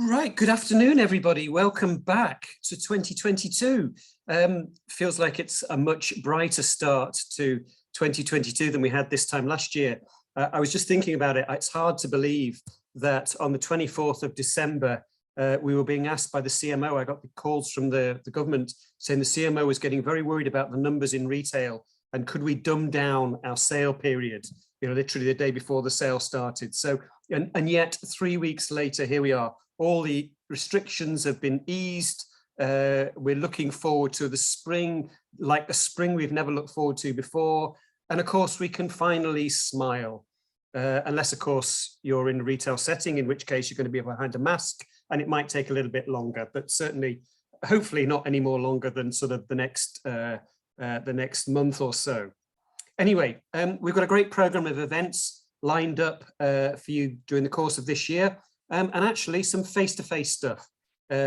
Right, good afternoon, everybody. Welcome back to 2022. Feels like it's a much brighter start to 2022 than we had this time last year. I was just thinking about it. It's hard to believe that on the 24th of December, we were being asked by the CMO. I got the calls from the government saying the CMO was getting very worried about the numbers in retail and could we dumb down our sale period, literally the day before the sale started. So, and yet 3 weeks later, here we are. All the restrictions have been eased. We're looking forward to the spring, like a spring we've never looked forward to before. And of course, we can finally smile. Unless, of course, you're in a retail setting, in which case you're going to be behind a mask and it might take a little bit longer, but certainly, hopefully not any more longer than sort of the next month or so. Anyway, we've got a great program of events lined up for you during the course of this year. And actually some face-to-face stuff.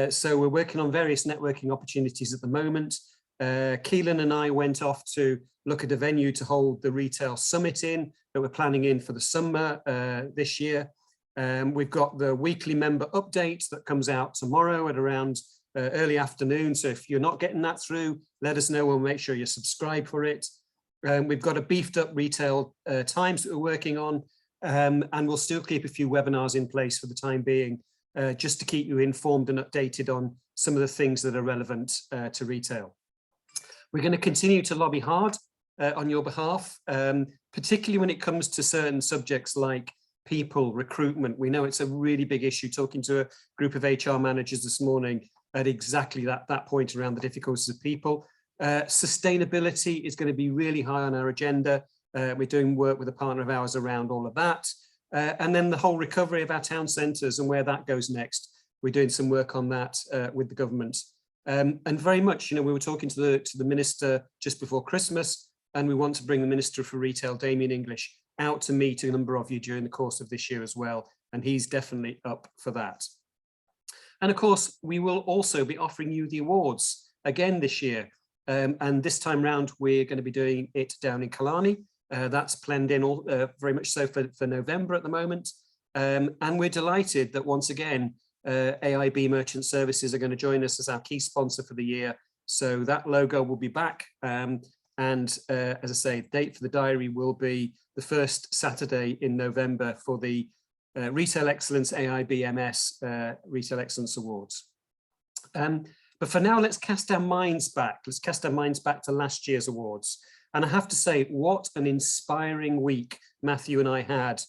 So we're working on various networking opportunities at the moment. Keelan and I went off to look at a venue to hold the retail summit in that we're planning in for the summer this year. We've got the weekly member update that comes out tomorrow at around early afternoon. So if you're not getting that through, let us know. We'll make sure you subscribe for it. We've got a beefed up retail times that we're working on. And we'll still keep a few webinars in place for the time being, just to keep you informed and updated on some of the things that are relevant to retail. We're going to continue to lobby hard on your behalf, particularly when it comes to certain subjects like people, recruitment. We know it's a really big issue. Talking to a group of HR managers this morning at exactly that point around the difficulties of people. Sustainability is going to be really high on our agenda. We're doing work with a partner of ours around all of that. And then the whole recovery of our town centres and where that goes next. We're doing some work on that with the government. And very much, we were talking to the Minister just before Christmas, and we want to bring the Minister for Retail, Damien English, out to meet a number of you during the course of this year as well. And he's definitely up for that. And of course, we will also be offering you the awards again this year. And this time round, we're going to be doing it down in Killarney. That's planned in very much so for November at the moment. And we're delighted that once again, AIB Merchant Services are going to join us as our key sponsor for the year. So that logo will be back. And as I say, the date for the diary will be the first Saturday in November for the Retail Excellence AIB MS Retail Excellence Awards. But for now, let's cast our minds back. Let's cast our minds back to last year's awards. And I have to say, what an inspiring week Matthew and I had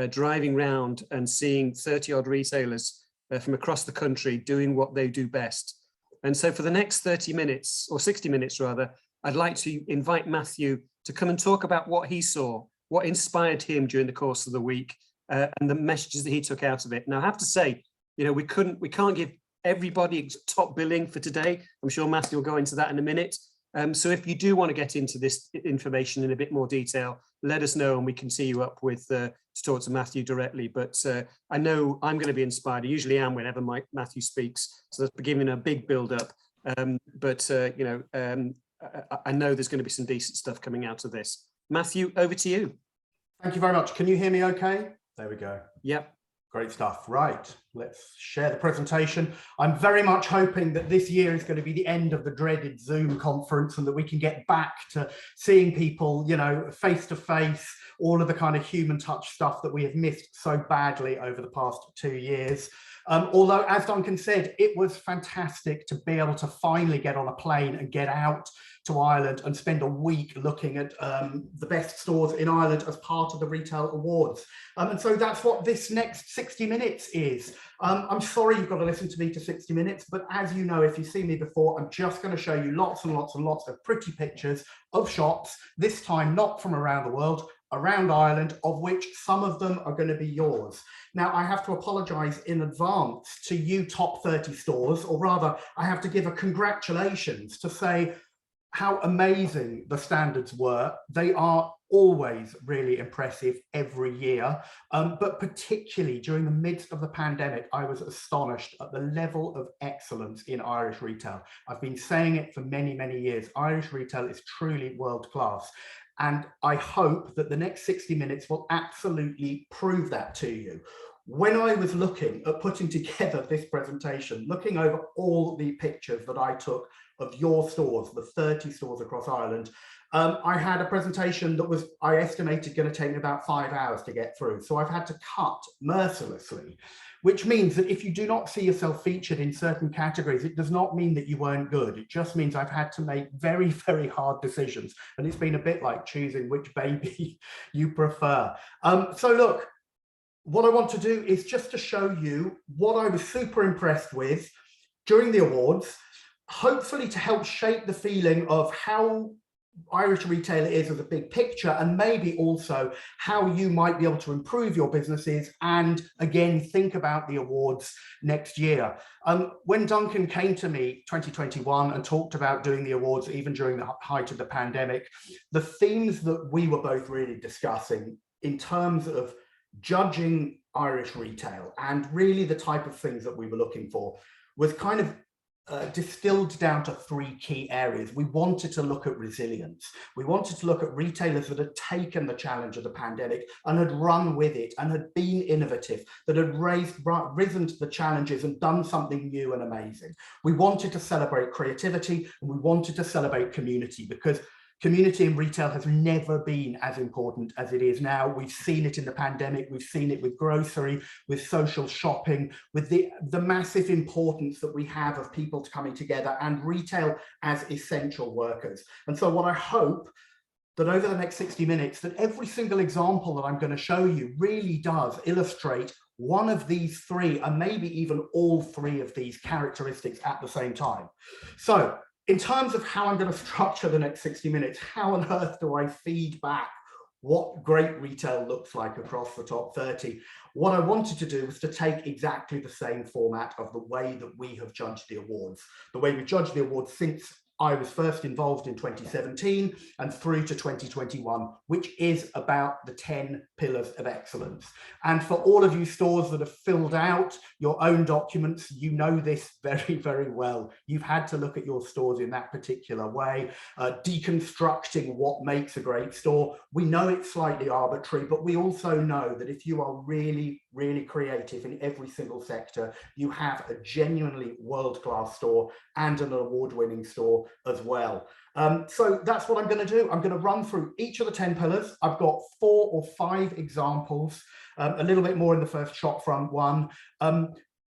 driving round and seeing 30 odd retailers from across the country doing what they do best. And so for the next 30 minutes, or 60 minutes rather, I'd like to invite Matthew to come and talk about what he saw, what inspired him during the course of the week, and the messages that he took out of it. Now I have to say, we can't give everybody top billing for today. I'm sure Matthew will go into that in a minute. So if you do want to get into this information in a bit more detail, let us know and we can tee you up with to talk to Matthew directly. But I know I'm going to be inspired. I usually am whenever Matthew speaks. So that's giving a big build up. I know there's going to be some decent stuff coming out of this. Matthew, over to you. Thank you very much. Can you hear me okay? There we go. Yep. Great stuff. Right, let's share the presentation. I'm very much hoping that this year is going to be the end of the dreaded Zoom conference and that we can get back to seeing people, face to face, all of the kind of human touch stuff that we have missed so badly over the past 2 years. Although, as Duncan said, it was fantastic to be able to finally get on a plane and get out to Ireland and spend a week looking at the best stores in Ireland as part of the Retail Awards. And so that's what this next 60 minutes is. I'm sorry you've got to listen to me to 60 minutes, but as you know, if you've seen me before, I'm just going to show you lots and lots and lots of pretty pictures of shops, this time not from around the world, around Ireland, of which some of them are going to be yours. Now, I have to apologise in advance to you top 30 stores, or rather, I have to give a congratulations to say how amazing the standards were. They are always really impressive every year, but particularly during the midst of the pandemic, I was astonished at the level of excellence in Irish retail. I've been saying it for many, many years. Irish retail is truly world class. And I hope that the next 60 minutes will absolutely prove that to you. when I was looking at putting together this presentation, looking over all the pictures that I took of your stores, the 30 stores across Ireland, I had a presentation that was, I estimated, going to take me about 5 hours to get through. So I've had to cut mercilessly, which means that if you do not see yourself featured in certain categories, it does not mean that you weren't good. It just means I've had to make very, very hard decisions. And it's been a bit like choosing which baby you prefer. So look, what I want to do is just to show you what I was super impressed with during the awards, hopefully to help shape the feeling of how Irish retail is as a big picture, and maybe also how you might be able to improve your businesses and again think about the awards next year. When Duncan came to me 2021 and talked about doing the awards even during the height of the pandemic, the themes that we were both really discussing in terms of judging Irish retail and really the type of things that we were looking for was kind of distilled down to 3 key areas. We wanted to look at resilience. We wanted to look at retailers that had taken the challenge of the pandemic and had run with it and had been innovative, that had risen to the challenges and done something new and amazing. We wanted to celebrate creativity, and we wanted to celebrate community, because community in retail has never been as important as it is now. We've seen it in the pandemic. We've seen it with grocery, with social shopping, with the massive importance that we have of people coming together and retail as essential workers. And so what I hope that over the next 60 minutes, that every single example that I'm going to show you really does illustrate one of these 3, and maybe even all 3 of these characteristics at the same time. So, in terms of how I'm going to structure the next 60 minutes, how on earth do I feed back what great retail looks like across the top 30? What I wanted to do was to take exactly the same format of the way that we have judged the awards, the way we judged the awards since I was first involved in 2017 and through to 2021, which is about the 10 pillars of excellence. And for all of you stores that have filled out your own documents, you know this very, very well. You've had to look at your stores in that particular way, deconstructing what makes a great store. We know it's slightly arbitrary, but we also know that if you are really, really creative in every single sector, you have a genuinely world-class store and an award-winning store as well. So that's what I'm going to do. I'm going to run through each of the 10 pillars. I've got 4 or 5 examples, a little bit more in the first shop front one.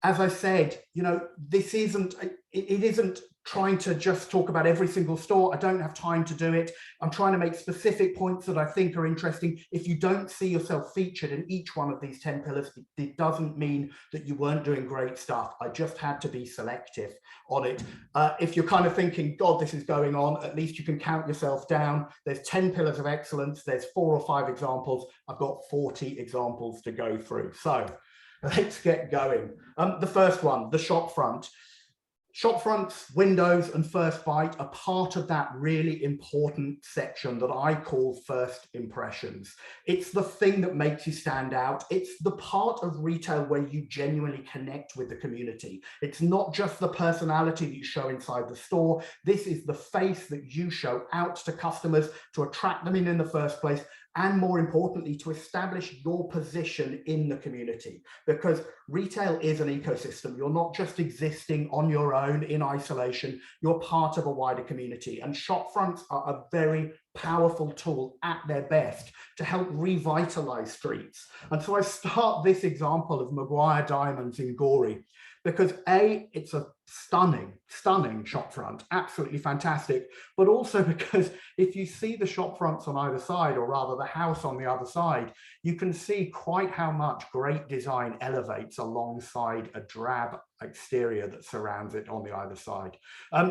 As I said, you know, this isn't, it isn't trying to just talk about every single store. I don't have time to do it. I'm trying to make specific points that I think are interesting. If you don't see yourself featured in each one of these 10 pillars, it doesn't mean that you weren't doing great stuff. I just had to be selective on it. If you're kind of thinking, God, this is going on, at least you can count yourself down. There's 10 pillars of excellence. There's 4 or 5 examples. I've got 40 examples to go through. So let's get going. The first one, the shop front. Shop fronts, windows, and first bite are part of that really important section that I call first impressions. It's the thing that makes you stand out. It's the part of retail where you genuinely connect with the community. It's not just the personality that you show inside the store. This is the face that you show out to customers to attract them in the first place, and more importantly, to establish your position in the community, because retail is an ecosystem. You're not just existing on your own in isolation, you're part of a wider community, and shop fronts are a very powerful tool at their best to help revitalize streets. And so I start this example of Maguire Diamonds in Gorey, because A, it's a stunning shop front, absolutely fantastic, but also because if you see the shop fronts on either side, or rather the house on the other side, you can see quite how much great design elevates alongside a drab exterior that surrounds it on the either side.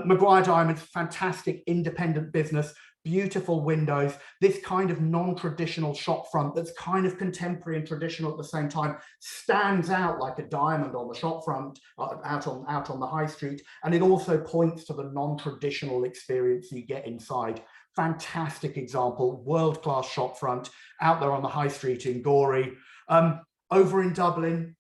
Maguire Diamonds, fantastic independent business, beautiful windows, this kind of non-traditional shop front that's kind of contemporary and traditional at the same time, stands out like a diamond on the shop front, out on the high street, and it also points to the non-traditional experience you get inside. Fantastic example, world-class shop front out there on the high street in Gorey. Over in Dublin,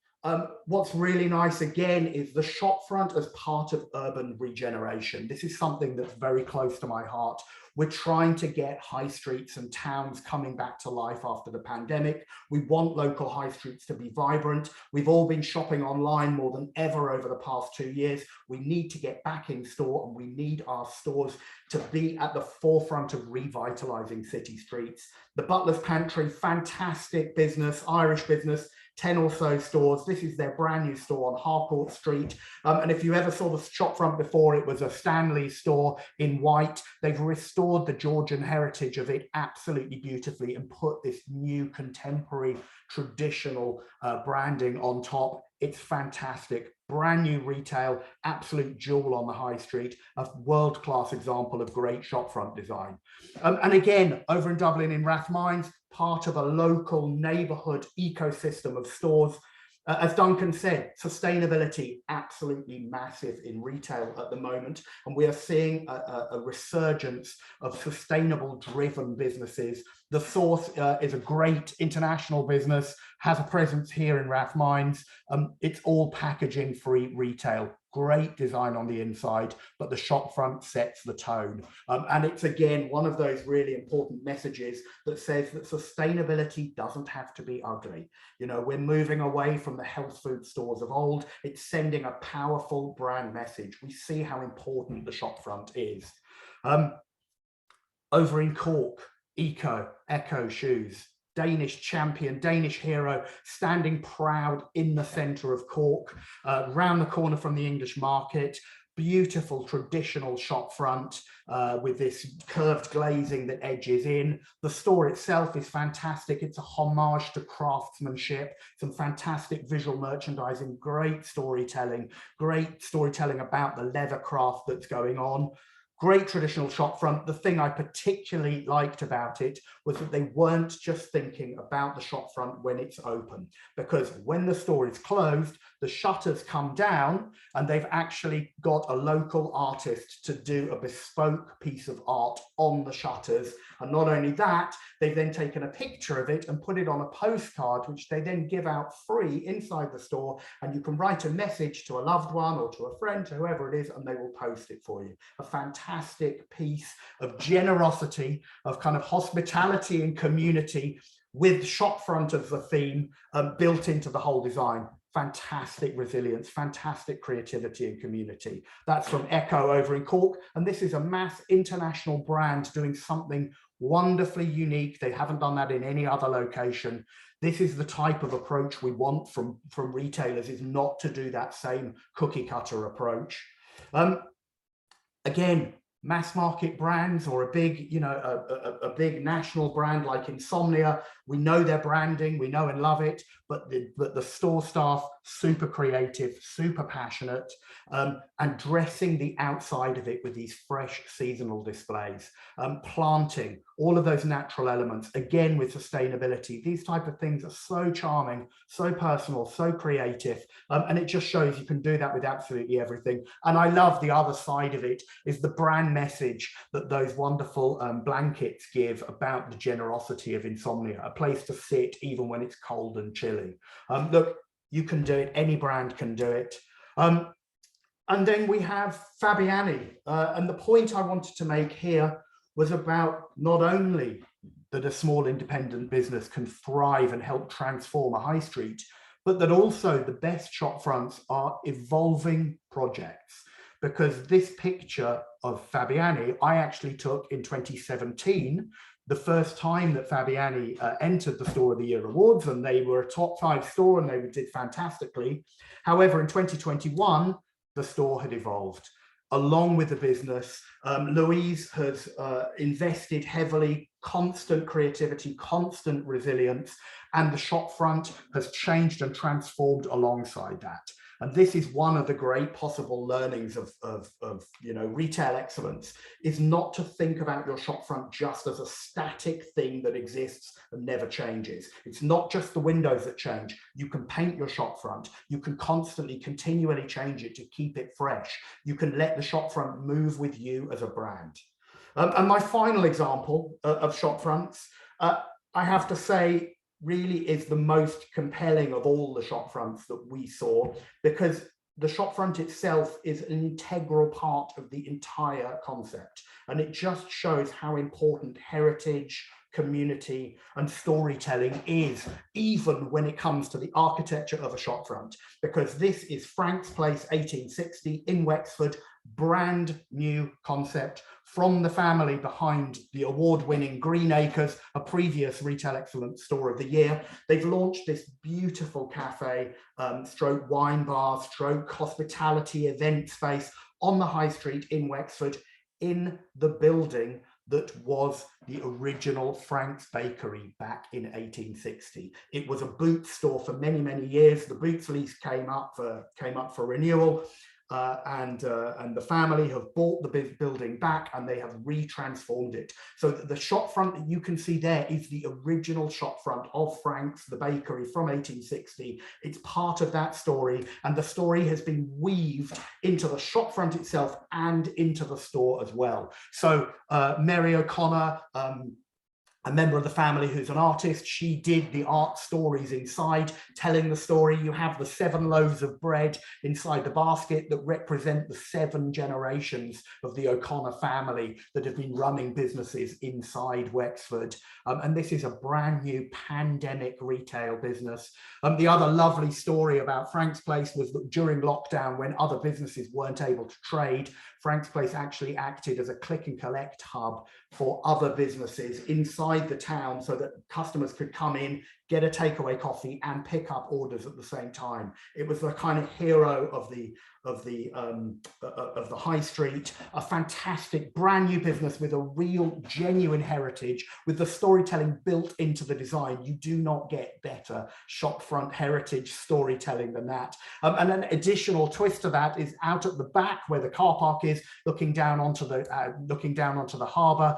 What's really nice again is the shop front as part of urban regeneration. This is something that's very close to my heart. We're trying to get high streets and towns coming back to life after the pandemic. We want local high streets to be vibrant. We've all been shopping online more than ever over the past 2 years. We need to get back in store, and we need our stores to be at the forefront of revitalizing city streets. The Butler's Pantry, fantastic business, Irish business, 10 or so stores. This is their brand new store on Harcourt Street. And if you ever saw the shop front before, it was a Stanley store in white. They've restored the Georgian heritage of it absolutely beautifully and put this new contemporary traditional branding on top. It's fantastic. Brand new retail, absolute jewel on the high street, a world-class example of great shopfront design. And again, over in Dublin in Rathmines, part of a local neighborhood ecosystem of stores. As Duncan said, sustainability absolutely massive in retail at the moment, and we are seeing a resurgence of sustainable driven businesses. The Source is a great international business, has a presence here in Rathmines. It's all packaging free retail. Great design on the inside, but the shop front sets the tone. And it's again one of those really important messages that says that sustainability doesn't have to be ugly. You know, we're moving away from the health food stores of old. It's sending a powerful brand message. We see how important the shop front is. Over in Cork, Echo shoes. Danish champion, Danish hero, standing proud in the centre of Cork, round the corner from the English market. Beautiful traditional shop front with this curved glazing that edges in. The store itself is fantastic. It's a homage to craftsmanship, some fantastic visual merchandising, great storytelling about the leather craft that's going on. Great traditional shop front. The thing I particularly liked about it was that they weren't just thinking about the shop front when it's open, because when the store is closed, the shutters come down and they've actually got a local artist to do a bespoke piece of art on the shutters. And not only that, they've then taken a picture of it and put it on a postcard, which they then give out free inside the store. And you can write a message to a loved one or to a friend, to whoever it is, and they will post it for you. A fantastic piece of generosity, of kind of hospitality and community, with shopfront as the theme built into the whole design. Fantastic resilience, fantastic creativity and community. That's from Echo over in Cork. And this is a mass international brand doing something wonderfully unique. They haven't done that in any other location. This is the type of approach we want from retailers, is not to do that same cookie cutter approach. Again, mass market brands or a big, a big national brand like Insomnia, we know their branding, we know and love it, but the store staff, super creative, super passionate, and dressing the outside of it with these fresh seasonal displays, planting, all of those natural elements, again with sustainability. These type of things are so charming, so personal, so creative, and it just shows you can do that with absolutely everything. And I love the other side of it is the brand message that those wonderful blankets give about the generosity of Insomnia, a place to sit even when it's cold and chilly. Look, you can do it, any brand can do it. And then we have Fabiani, and the point I wanted to make here was about not only that a small independent business can thrive and help transform a high street, but that also the best shop fronts are evolving projects. Because this picture of Fabiani, I actually took in 2017, the first time that Fabiani entered the Store of the Year Awards, and they were a top 5 store and they did fantastically. However, in 2021, the store had evolved along with the business. Louise has invested heavily, constant creativity, constant resilience, and the shop front has changed and transformed alongside that. And this is one of the great possible learnings of retail excellence, is not to think about your shop front just as a static thing that exists and never changes. It's not just the windows that change. You can paint your shop front. You can constantly, continually change it to keep it fresh. You can let the shop front move with you as a brand. And my final example of shop fronts, I have to say, really is the most compelling of all the shop fronts that we saw, because the shop front itself is an integral part of the entire concept. And it just shows how important heritage, community and storytelling is, even when it comes to the architecture of a shop front, because this is Frank's Place 1860 in Wexford, brand new concept from the family behind the award-winning Green Acres, a previous Retail Excellence Store of the Year. They've launched this beautiful cafe, stroke wine bar, stroke hospitality event space on the high street in Wexford, in the building that was the original Frank's Bakery back in 1860. It was a Boots store for many, many years. The Boots lease came up for renewal. And the family have bought the building back and they have retransformed it. So the shop front that you can see there is the original shop front of Frank's, the bakery from 1860. It's part of that story, and the story has been weaved into the shop front itself and into the store as well. So Mary O'Connor, a member of the family who's an artist, she did the art stories inside, telling the story. You have the 7 loaves of bread inside the basket that represent the 7 generations of the O'Connor family that have been running businesses inside Wexford. And this is a brand new pandemic retail business. The other lovely story about Frank's Place was that during lockdown, when other businesses weren't able to trade, Frank's Place actually acted as a click and collect hub for other businesses inside the town, so that customers could come in, get a takeaway coffee and pick up orders at the same time. It was the kind of hero of the high street, a fantastic brand new business with a real genuine heritage, with the storytelling built into the design. You do not get better shopfront heritage storytelling than that. And an additional twist to that is out at the back where the car park is, looking down onto the harbour.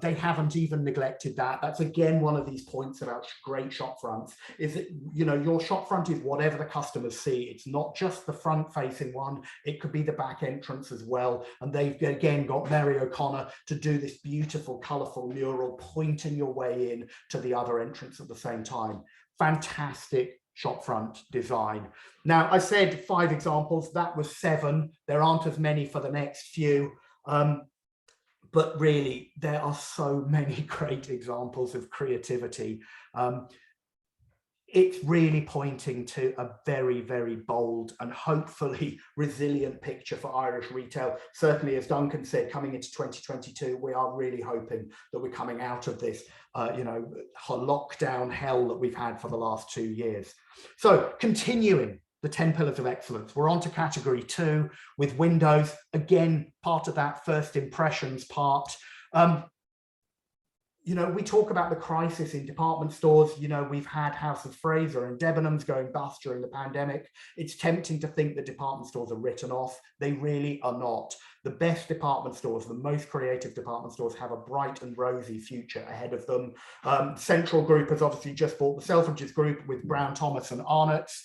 They haven't even neglected that. That's again one of these points about great shop fronts, is that, you know, your shop front is whatever the customers see. It's not just the front facing one, it could be the back entrance as well. And they've again got Mary O'Connor to do this beautiful colourful mural pointing your way in to the other entrance at the same time. Fantastic shopfront design. Now, I said 5 examples, that was 7. There aren't as many for the next few. But really, there are so many great examples of creativity. It's really pointing to a very, very bold and hopefully resilient picture for Irish retail. Certainly, as Duncan said, coming into 2022, we are really hoping that we're coming out of this, lockdown hell that we've had for the last 2 years. So continuing the 10 pillars of excellence, we're on to category 2 with windows. Again, part of that first impressions part. We talk about the crisis in department stores. We've had House of Fraser and Debenhams going bust during the pandemic. It's tempting to think that department stores are written off. They really are not. The best department stores, the most creative department stores, have a bright and rosy future ahead of them. Central Group has obviously just bought the Selfridges Group with Brown Thomas and Arnott's.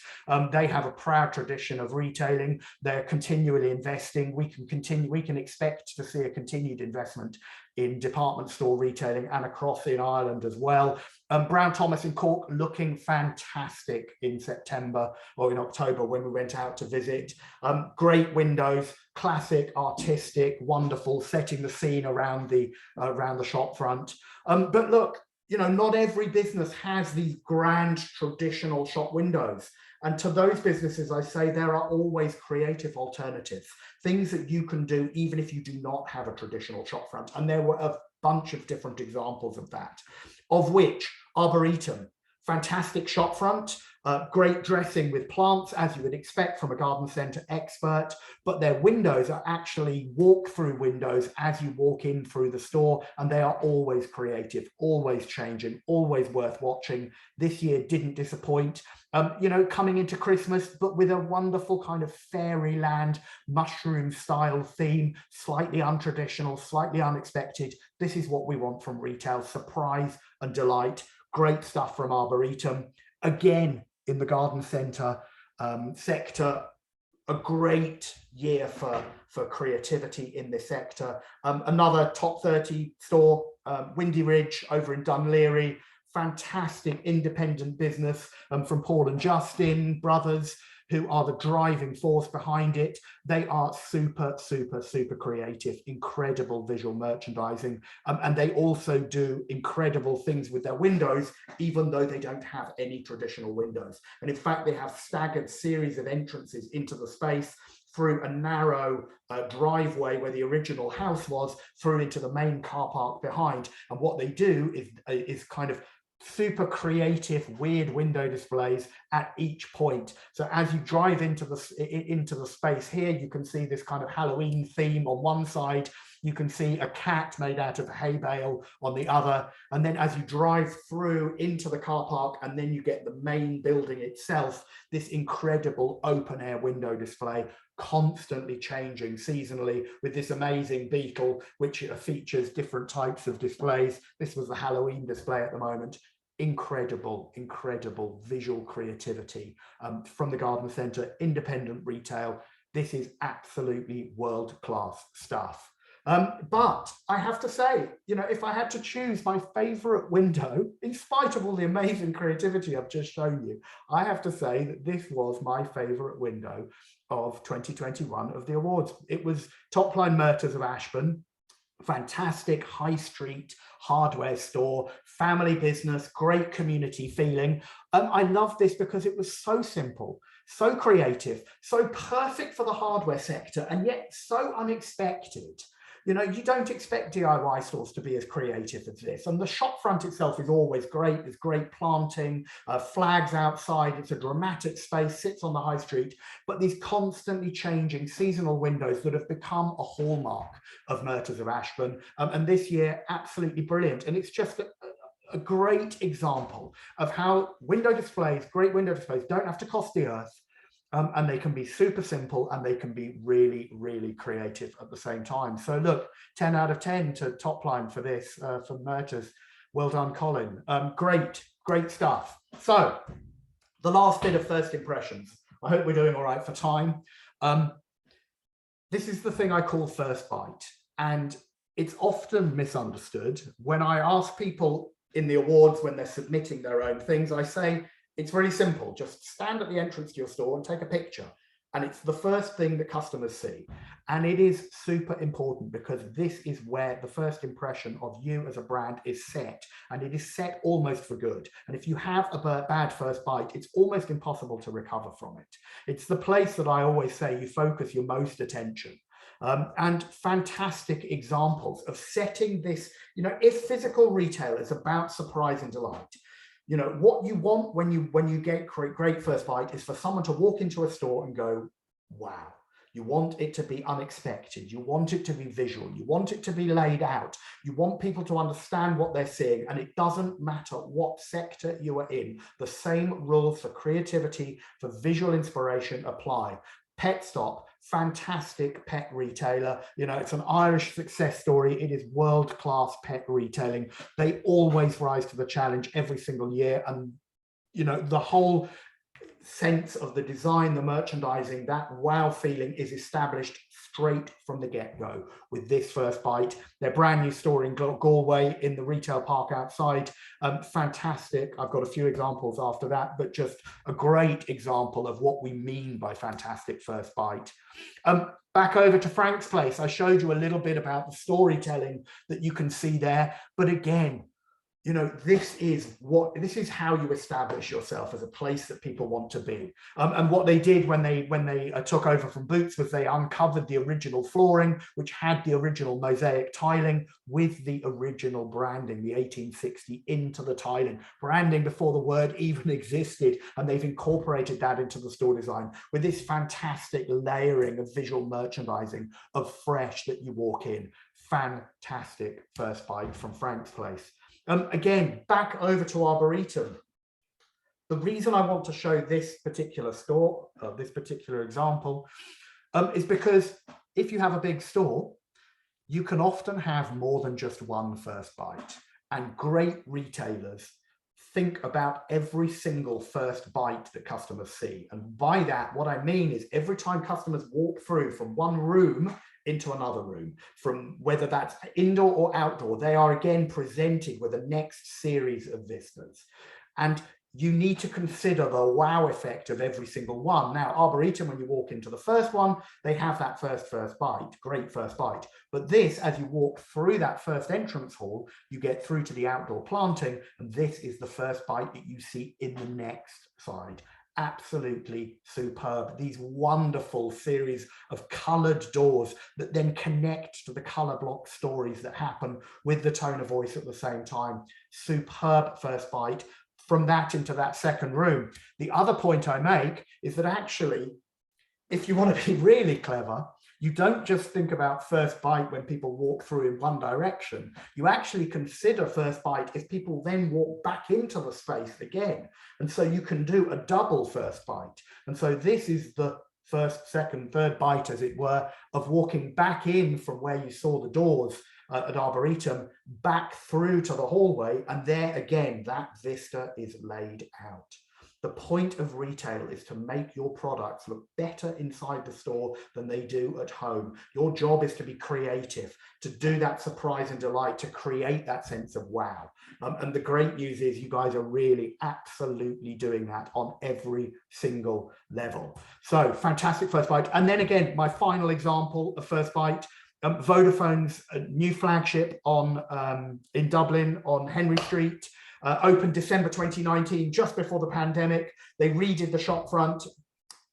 They have a proud tradition of retailing. They're continually investing. We can expect to see a continued investment in department store retailing and across in Ireland as well. Brown Thomas in Cork looking fantastic in September or in October when we went out to visit. Great windows, classic, artistic, wonderful, setting the scene around the shop front. But look, not every business has these grand traditional shop windows. And to those businesses, I say there are always creative alternatives, things that you can do even if you do not have a traditional shop front. And there were a bunch of different examples of that, of which Arboretum, fantastic shop front, great dressing with plants, as you would expect from a garden centre expert, but their windows are actually walk-through windows as you walk in through the store, and they are always creative, always changing, always worth watching. This year didn't disappoint, coming into Christmas, but with a wonderful kind of fairyland mushroom style theme, slightly untraditional, slightly unexpected. This is what we want from retail: surprise and delight. Great stuff from Arboretum. Again, in the garden centre sector, a great year for creativity in this sector. Another top 30 store, Windy Ridge over in Dunleary, fantastic independent business from Paul and Justin brothers, who are the driving force behind it. They are super, super, super creative, incredible visual merchandising. And they also do incredible things with their windows, even though they don't have any traditional windows. And in fact, they have staggered series of entrances into the space through a narrow driveway where the original house was, through into the main car park behind. And what they do is kind of super creative, weird window displays at each point. So as you drive into the space here, you can see this kind of Halloween theme on one side. You can see a cat made out of a hay bale on the other. And then as you drive through into the car park, and then you get the main building itself, this incredible open air window display, constantly changing seasonally, with this amazing beetle, which features different types of displays. This was the Halloween display at the moment. Incredible, incredible visual creativity from the garden centre, independent retail. This is absolutely world-class stuff. But I have to say, if I had to choose my favorite window, in spite of all the amazing creativity I've just shown you, I have to say that this was my favorite window of 2021 of the awards. It was Topline Murters of Ashburn. Fantastic high street hardware store, family business, great community feeling. I love this because it was so simple, so creative, so perfect for the hardware sector, and yet so unexpected. You don't expect DIY stores to be as creative as this. And the shop front itself is always great. There's great planting, flags outside. It's a dramatic space, sits on the high street. But these constantly changing seasonal windows that have become a hallmark of Murters of Ashburn. And this year, absolutely brilliant. And it's just a great example of how window displays, great window displays, don't have to cost the earth. And they can be super simple, and they can be really, really creative at the same time. So look, 10 out of 10 to Topline for this, for Murters. Well done, Colin. Great stuff. So the last bit of first impressions. I hope we're doing all right for time. This is the thing I call first bite. And it's often misunderstood. When I ask people in the awards, when they're submitting their own things, I say, it's really simple. Just stand at the entrance to your store and take a picture. And it's the first thing that customers see. And it is super important, because this is where the first impression of you as a brand is set. And it is set almost for good. And if you have a bad first bite, it's almost impossible to recover from it. It's the place that I always say you focus your most attention. And fantastic examples of setting this, if physical retail is about surprise and delight, what you want when you get great first bite is for someone to walk into a store and go, wow. You want it to be unexpected. You want it to be visual. You want it to be laid out. You want people to understand what they're seeing. And it doesn't matter what sector you are in. The same rules for creativity, for visual inspiration apply. Pet Stop, fantastic pet retailer. It's an Irish success story. It is world-class pet retailing. They always rise to the challenge every single year. And, the whole sense of the design, the merchandising, that wow feeling is established straight from the get-go with this first bite. Their brand new store in Galway in the retail park outside. Fantastic. I've got a few examples after that, but just a great example of what we mean by fantastic first bite. Back over to Frank's Place. I showed you a little bit about the storytelling that you can see there, but again, this is how you establish yourself as a place that people want to be. And what they did when they took over from Boots was they uncovered the original flooring, which had the original mosaic tiling with the original branding, the 1860 into the tiling, branding before the word even existed. And they've incorporated that into the store design with this fantastic layering of visual merchandising of fresh that you walk in. Fantastic first bite from Frank's Place. Again, back over to Arboretum. The reason I want to show this particular store, this particular example, is because if you have a big store, you can often have more than just one first bite. And great retailers think about every single first bite that customers see. And by that, what I mean is every time customers walk through from one room into another room, from whether that's indoor or outdoor, they are again presented with the next series of vistas. And you need to consider the wow effect of every single one. Now, Arboretum, when you walk into the first one, they have that first bite, great first bite. But this, as you walk through that first entrance hall, you get through to the outdoor planting, and this is the first bite that you see in the next side. Absolutely superb. These wonderful series of coloured doors that then connect to the colour block stories that happen with the tone of voice at the same time. Superb first bite. From that into that second room. The other point I make is that actually, if you want to be really clever, you don't just think about first bite when people walk through in one direction. You actually consider first bite if people then walk back into the space again. And so you can do a double first bite. And so this is the first, second, third bite, as it were, of walking back in from where you saw the doors at Arboretum, back through to the hallway, and there again, that vista is laid out. The point of retail is to make your products look better inside the store than they do at home. Your job is to be creative, to do that surprise and delight, to create that sense of wow. And the great news is you guys are really absolutely doing that on every single level. So fantastic first bite. And then again, my final example of first bite, Vodafone's new flagship in Dublin on Henry Street, opened December 2019, just before the pandemic. They redid the shop front.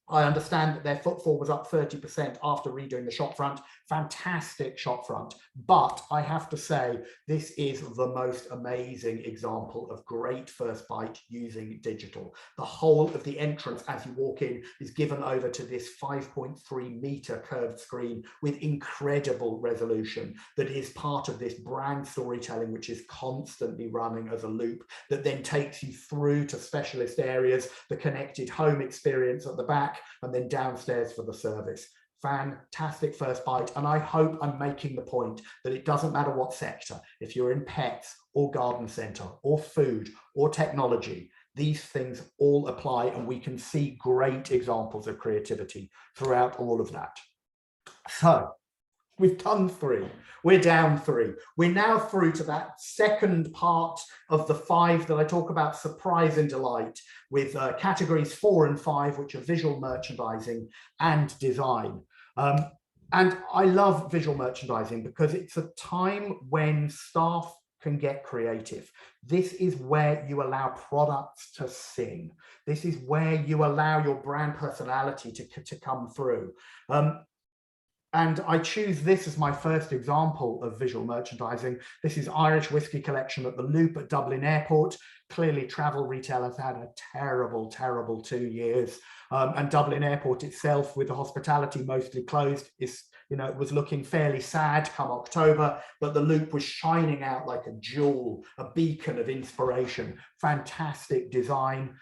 I understand that their footfall was up 30% after redoing the shop front. Fantastic shop front. But I have to say, this is the most amazing example of great first bite using digital. The whole of the entrance as you walk in is given over to this 5.3 meter curved screen with incredible resolution that is part of this brand storytelling, which is constantly running as a loop that then takes you through to specialist areas, the connected home experience at the back, and then downstairs for the service. Fantastic first bite. And I hope I'm making the point that it doesn't matter what sector, if you're in pets or garden center or food or technology, these things all apply, and we can see great examples of creativity throughout all of that. So we've done 3. We're down 3. We're now through to that second part of the 5 that I talk about, surprise and delight, with categories 4 and 5, which are visual merchandising and design. And I love visual merchandising because it's a time when staff can get creative. This is where you allow products to sing. This is where you allow your brand personality to come through. And I choose this as my first example of visual merchandising. This is Irish Whiskey Collection at the Loop at Dublin Airport. Clearly, travel retail has had a terrible, terrible 2 years. And Dublin Airport itself, with the hospitality mostly closed, it was looking fairly sad come October, but the Loop was shining out like a jewel, a beacon of inspiration. Fantastic design.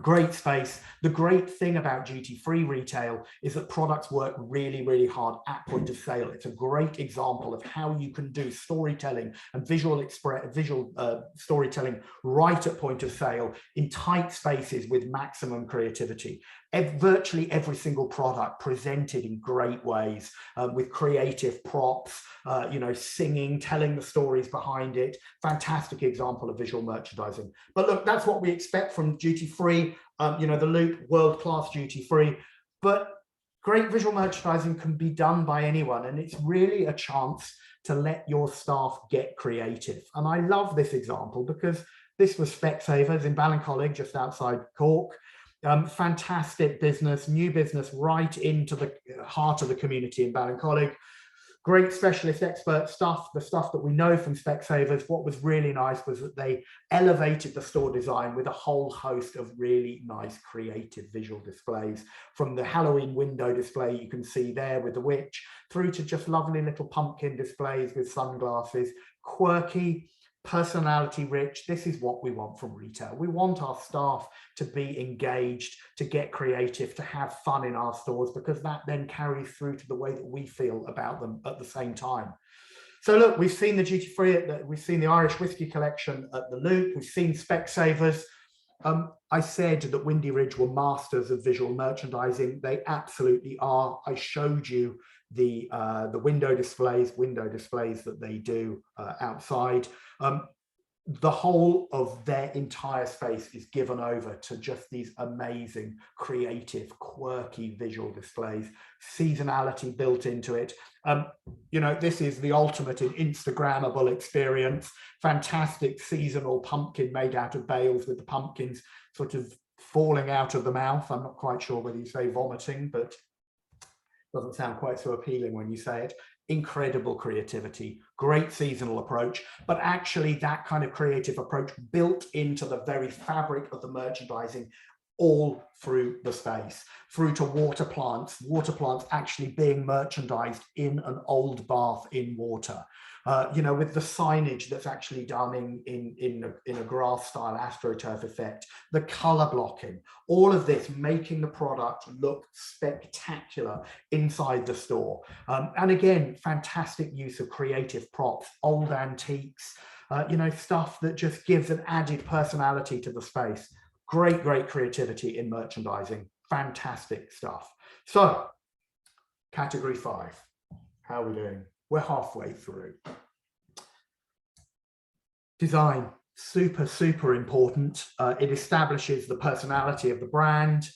Great space. The great thing about duty-free retail is that products work really, really hard at point of sale. It's a great example of how you can do storytelling and visual storytelling right at point of sale in tight spaces with maximum creativity. Virtually every single product presented in great ways with creative props, singing, telling the stories behind it. Fantastic example of visual merchandising. But look, that's what we expect from duty-free. The Loop, world-class duty-free. But great visual merchandising can be done by anyone, and it's really a chance to let your staff get creative. And I love this example because this was Specsavers in Ballincollig, just outside Cork. Fantastic business, new business right into the heart of the community in Ballincollig. Great specialist expert stuff, the stuff that we know from Specsavers. What was really nice was that they elevated the store design with a whole host of really nice creative visual displays, from the Halloween window display you can see there with the witch, through to just lovely little pumpkin displays with sunglasses, quirky, personality rich. This is what we want from retail. We want our staff to be engaged, to get creative, to have fun in our stores, because that then carries through to the way that we feel about them at the same time. So look, we've seen the duty free, we've seen the Irish Whiskey Collection at the Loop, we've seen Specsavers. I said that Windy Ridge were masters of visual merchandising. They absolutely are. I showed you the window displays that they do outside. The whole of their entire space is given over to just these amazing, creative, quirky visual displays, seasonality built into it. You know, this is the ultimate in Instagrammable experience. Fantastic seasonal pumpkin made out of bales with the pumpkins sort of falling out of the mouth. I'm not quite sure whether you say vomiting, but doesn't sound quite so appealing when you say it. Incredible creativity, great seasonal approach, but actually that kind of creative approach built into the very fabric of the merchandising all through the space, through to water plants actually being merchandised in an old bath in water. You know, with the signage that's actually done in a grass style astroturf effect, the color blocking, all of this making the product look spectacular inside the store. And again, fantastic use of creative props, old antiques, you know, stuff that just gives an added personality to the space. Great creativity in merchandising, fantastic stuff. So, category 5, how are we doing? We're halfway through. Design, super important. It establishes the personality of the brand,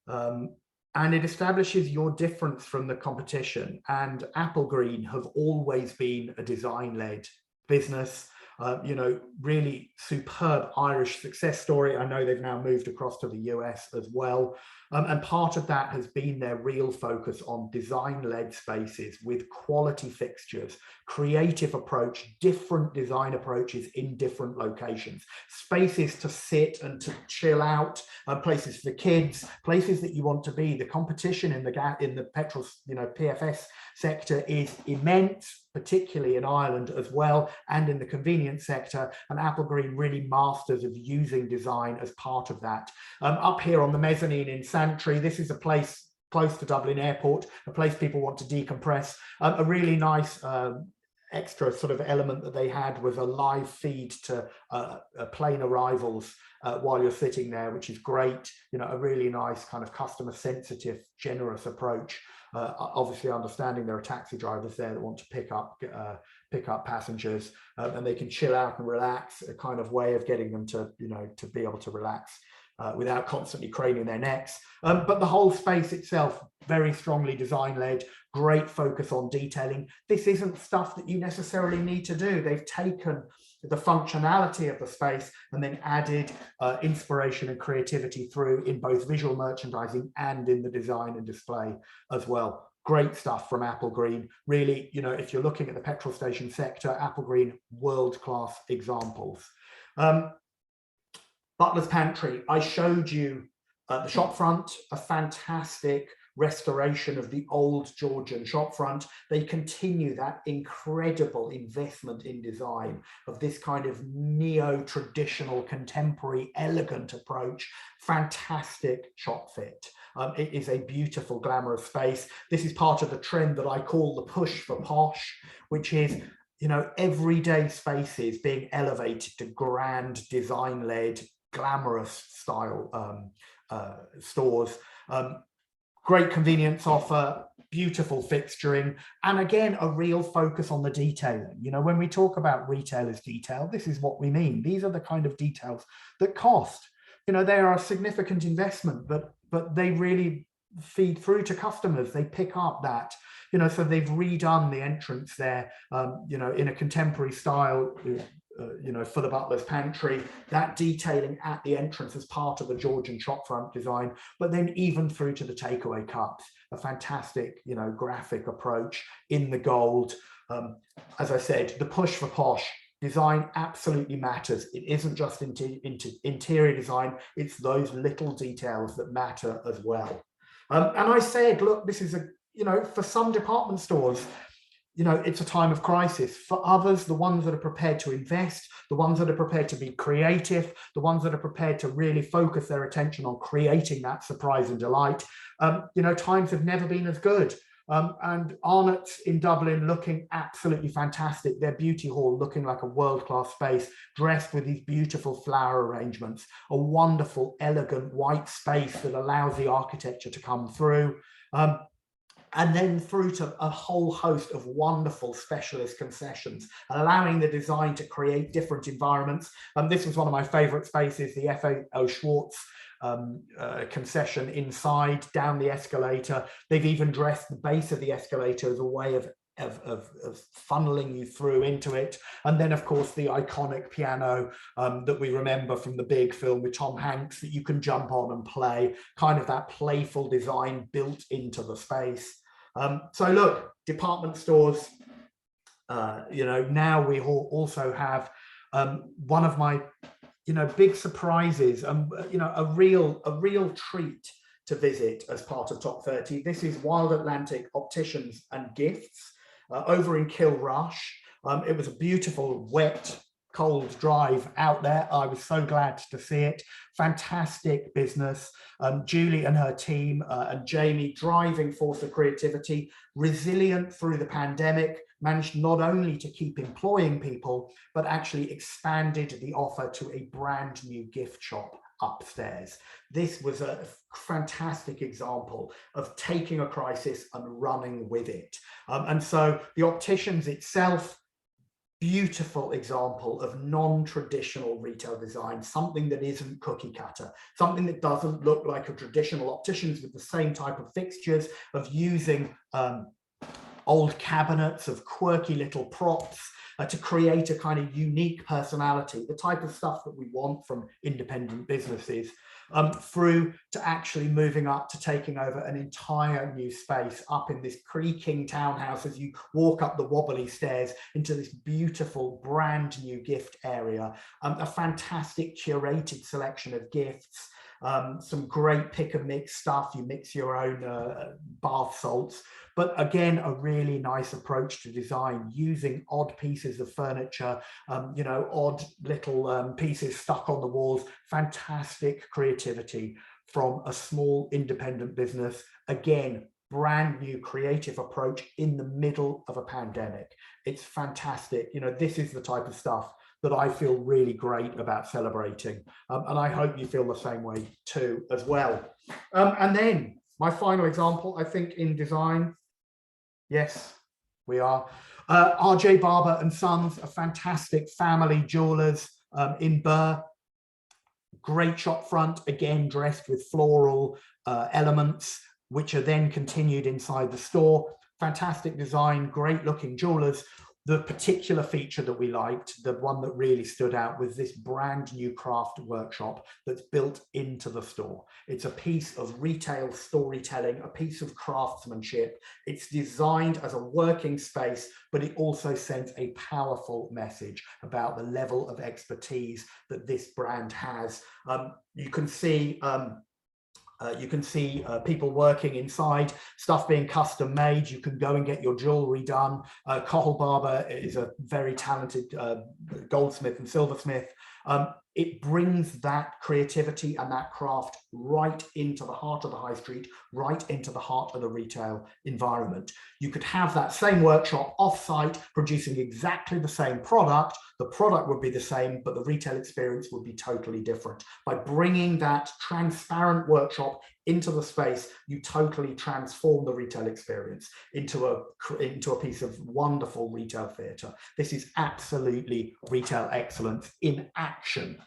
and it establishes your difference from the competition. And Applegreen have always been a design-led business. You know, really superb Irish success story. I know they've now moved across to the US as well. And part of that has been their real focus on design-led spaces with quality fixtures, creative approach, different design approaches in different locations, spaces to sit and to chill out, places for kids, places that you want to be. The competition in the petrol, you know, PFS sector is immense, particularly in Ireland as well, and in the convenience sector. And Applegreen really masters of using design as part of that. Up here on the mezzanine in Santry, this is a place close to Dublin Airport, a place people want to decompress. A really nice extra sort of element that they had was a live feed to plane arrivals while you're sitting there, which is great. You know, a really nice kind of customer sensitive, generous approach. Obviously understanding there are taxi drivers there that want to pick up passengers, and they can chill out and relax, a kind of way of getting them to, you know, to be able to relax without constantly craning their necks. But the whole space itself, very strongly design-led, great focus on detailing. This isn't stuff that you necessarily need to do. They've taken the functionality of the space and then added inspiration and creativity through in both visual merchandising and in the design and display as well. Great stuff from Applegreen. Really, you know, if you're looking at the petrol station sector, Applegreen, world-class examples. Butler's Pantry, I showed you the shop front, a fantastic restoration of the old Georgian shopfront. They continue that incredible investment in design of this kind of neo-traditional, contemporary, elegant approach. Fantastic shop fit. It is a beautiful, glamorous space. This is part of the trend that I call the push for posh, which is, you know, everyday spaces being elevated to grand, design-led, glamorous style stores. Great convenience offer, beautiful fixturing, and again, a real focus on the detailing. You know, when we talk about retailers' detail, this is what we mean. These are the kind of details that cost. You know, they are a significant investment, but they really feed through to customers. They pick up that, you know, so they've redone the entrance there, you know, in a contemporary style, you know, for the Butler's Pantry, that detailing at the entrance as part of the Georgian shopfront design, but then even through to the takeaway cups, a fantastic, you know, graphic approach in the gold. As I said, the push for posh. Design absolutely matters. It isn't just interior design, it's those little details that matter as well. And I said, look, this is you know, for some department stores, you know, it's a time of crisis. For others, the ones that are prepared to invest, the ones that are prepared to be creative, the ones that are prepared to really focus their attention on creating that surprise and delight, you know, times have never been as good. And Arnott's in Dublin looking absolutely fantastic. Their beauty hall looking like a world-class space, dressed with these beautiful flower arrangements, a wonderful, elegant white space that allows the architecture to come through. And then through to a whole host of wonderful specialist concessions, allowing the design to create different environments. This was one of my favorite spaces, the F.A.O. Schwartz concession inside, down the escalator. They've even dressed the base of the escalator as a way of funneling you through into it. And then, of course, the iconic piano that we remember from the big film with Tom Hanks that you can jump on and play, kind of that playful design built into the space. So look, department stores, now we also have one of my, big surprises, a real treat to visit as part of Top 30. This is Wild Atlantic Opticians and Gifts over in Kilrush. It was a beautiful, wet, cold drive out there. I was so glad to see it. Fantastic business. Julie and her team and Jamie, driving force of creativity, resilient through the pandemic, managed not only to keep employing people, but actually expanded the offer to a brand new gift shop upstairs. This was a fantastic example of taking a crisis and running with it. And so the opticians itself, beautiful example of non-traditional retail design, something that isn't cookie cutter, something that doesn't look like a traditional opticians with the same type of fixtures, of using old cabinets, of quirky little props to create a kind of unique personality, the type of stuff that we want from independent businesses, through to actually moving up to taking over an entire new space up in this creaking townhouse as you walk up the wobbly stairs into this beautiful brand new gift area, a fantastic curated selection of gifts, some great pick and mix stuff. You mix your own bath salts, but again, a really nice approach to design, using odd pieces of furniture, odd little pieces stuck on the walls. Fantastic creativity from a small independent business. Again, brand new creative approach in the middle of a pandemic. It's fantastic. This is the type of stuff that I feel really great about celebrating. And I hope you feel the same way too as well. And then my final example, I think, in design. Yes, we are. RJ Barber and Sons, a fantastic family jewelers in Burr. Great shop front, again, dressed with floral elements, which are then continued inside the store. Fantastic design, great looking jewelers. The particular feature that we liked, the one that really stood out, was this brand new craft workshop that's built into the store. It's a piece of retail storytelling, a piece of craftsmanship. It's designed as a working space, but it also sends a powerful message about the level of expertise that this brand has. You can see people working inside, stuff being custom made. You can go and get your jewelry done. Cathal Barber is a very talented goldsmith and silversmith. It brings that creativity and that craft right into the heart of the high street, right into the heart of the retail environment. You could have that same workshop off-site producing exactly the same product. The product would be the same, but the retail experience would be totally different. By bringing that transparent workshop into the space, you totally transform the retail experience into a piece of wonderful retail theatre. This is absolutely retail excellence in action,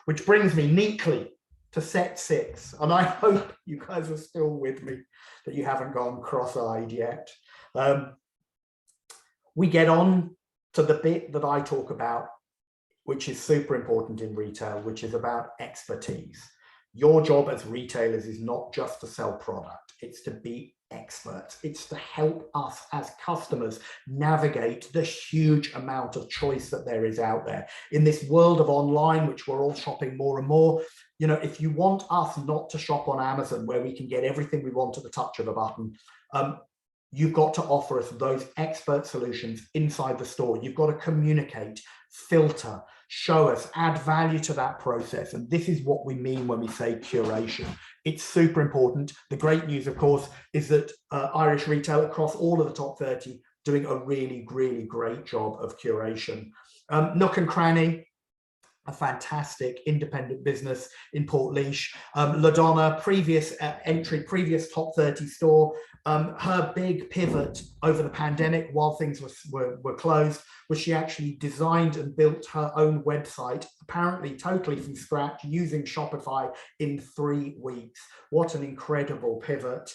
which brings me neatly to set 6. And I hope you guys are still with me, that you haven't gone cross-eyed yet. We get on to the bit that I talk about, which is super important in retail, which is about expertise. Your job as retailers is not just to sell product, it's to be experts. It's to help us as customers navigate the huge amount of choice that there is out there. In this world of online, which we're all shopping more and more, if you want us not to shop on Amazon, where we can get everything we want at the touch of a button, you've got to offer us those expert solutions inside the store. You've got to communicate, filter, show us, add value to that process. And this is what we mean when we say curation. It's super important. The great news, of course, is that Irish retail across all of the top 30 doing a really, really great job of curation. Nook and Cranny, a fantastic independent business in Portlaoise. LaDonna, previous entry, previous top 30 store. Her big pivot over the pandemic while things were closed was she actually designed and built her own website, apparently totally from scratch, using Shopify in 3 weeks. What an incredible pivot.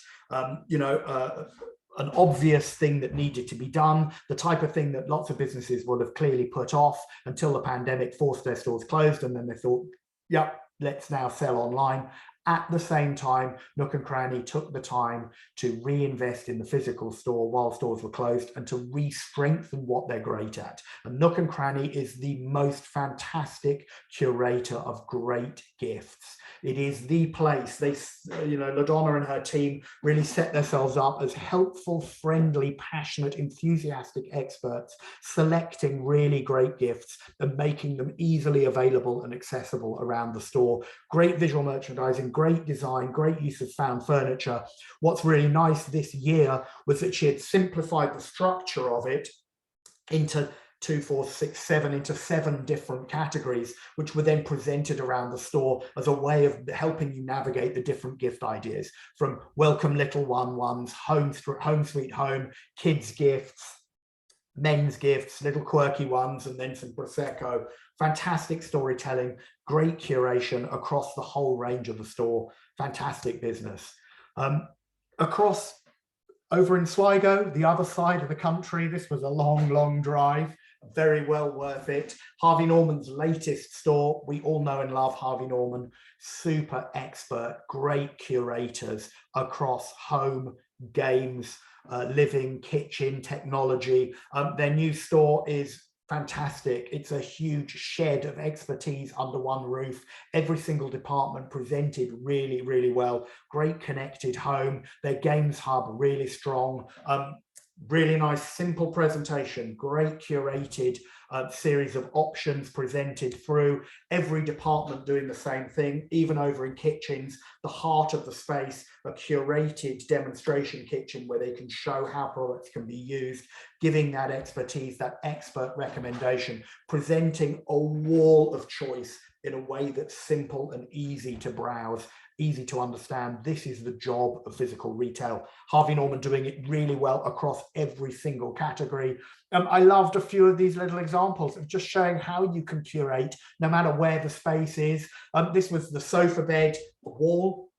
An obvious thing that needed to be done, the type of thing that lots of businesses would have clearly put off until the pandemic forced their stores closed, and then they thought, yep, let's now sell online. At the same time, Nook and Cranny took the time to reinvest in the physical store while stores were closed and to re-strengthen what they're great at. And Nook and Cranny is the most fantastic curator of great gifts. It is the place. LaDonna and her team really set themselves up as helpful, friendly, passionate, enthusiastic experts, selecting really great gifts and making them easily available and accessible around the store. Great visual merchandising, great design, great use of found furniture. What's really nice this year was that she had simplified the structure of it into 2, 4, 6, 7 into 7 different categories, which were then presented around the store as a way of helping you navigate the different gift ideas, from welcome little ones, home sweet home, kids gifts, men's gifts, little quirky ones, and then some Prosecco. Fantastic storytelling, great curation across the whole range of the store. Fantastic business. Over in Sligo, the other side of the country, this was a long, long drive, very well worth it. Harvey Norman's latest store, we all know and love Harvey Norman, super expert, great curators across home, games, living, kitchen, technology. Their new store is fantastic. It's a huge shed of expertise under one roof. Every single department presented really, really well. Great connected home. Their games hub really strong. Really nice, simple presentation. Great curated series of options presented through. Every department doing the same thing, even over in kitchens. The heart of the space, a curated demonstration kitchen where they can show how products can be used, giving that expertise, that expert recommendation, presenting a wall of choice in a way that's simple and easy to browse, easy to understand. This is the job of physical retail. Harvey Norman doing it really well across every single category. I loved a few of these little examples of just showing how you can curate no matter where the space is. This was the sofa bed, the wall,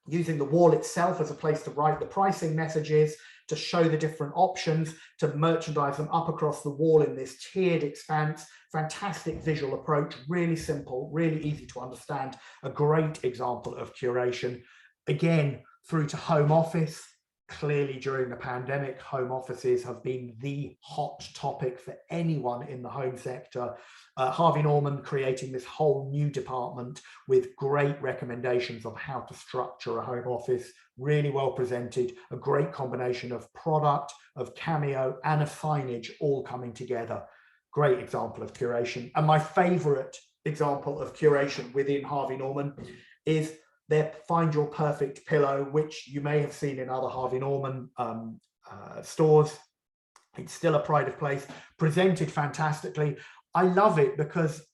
using the wall itself as a place to write the pricing messages, to show the different options, to merchandise them up across the wall in this tiered expanse. Fantastic visual approach, really simple, really easy to understand. A great example of curation. Again, through to home office. Clearly during the pandemic, home offices have been the hot topic for anyone in the home sector. Harvey Norman creating this whole new department with great recommendations of how to structure a home office, really well presented, a great combination of product, of cameo, and of signage all coming together. Great example of curation. And my favorite example of curation within Harvey Norman is their Find Your Perfect Pillow, which you may have seen in other Harvey Norman stores. It's still a pride of place, presented fantastically. I love it because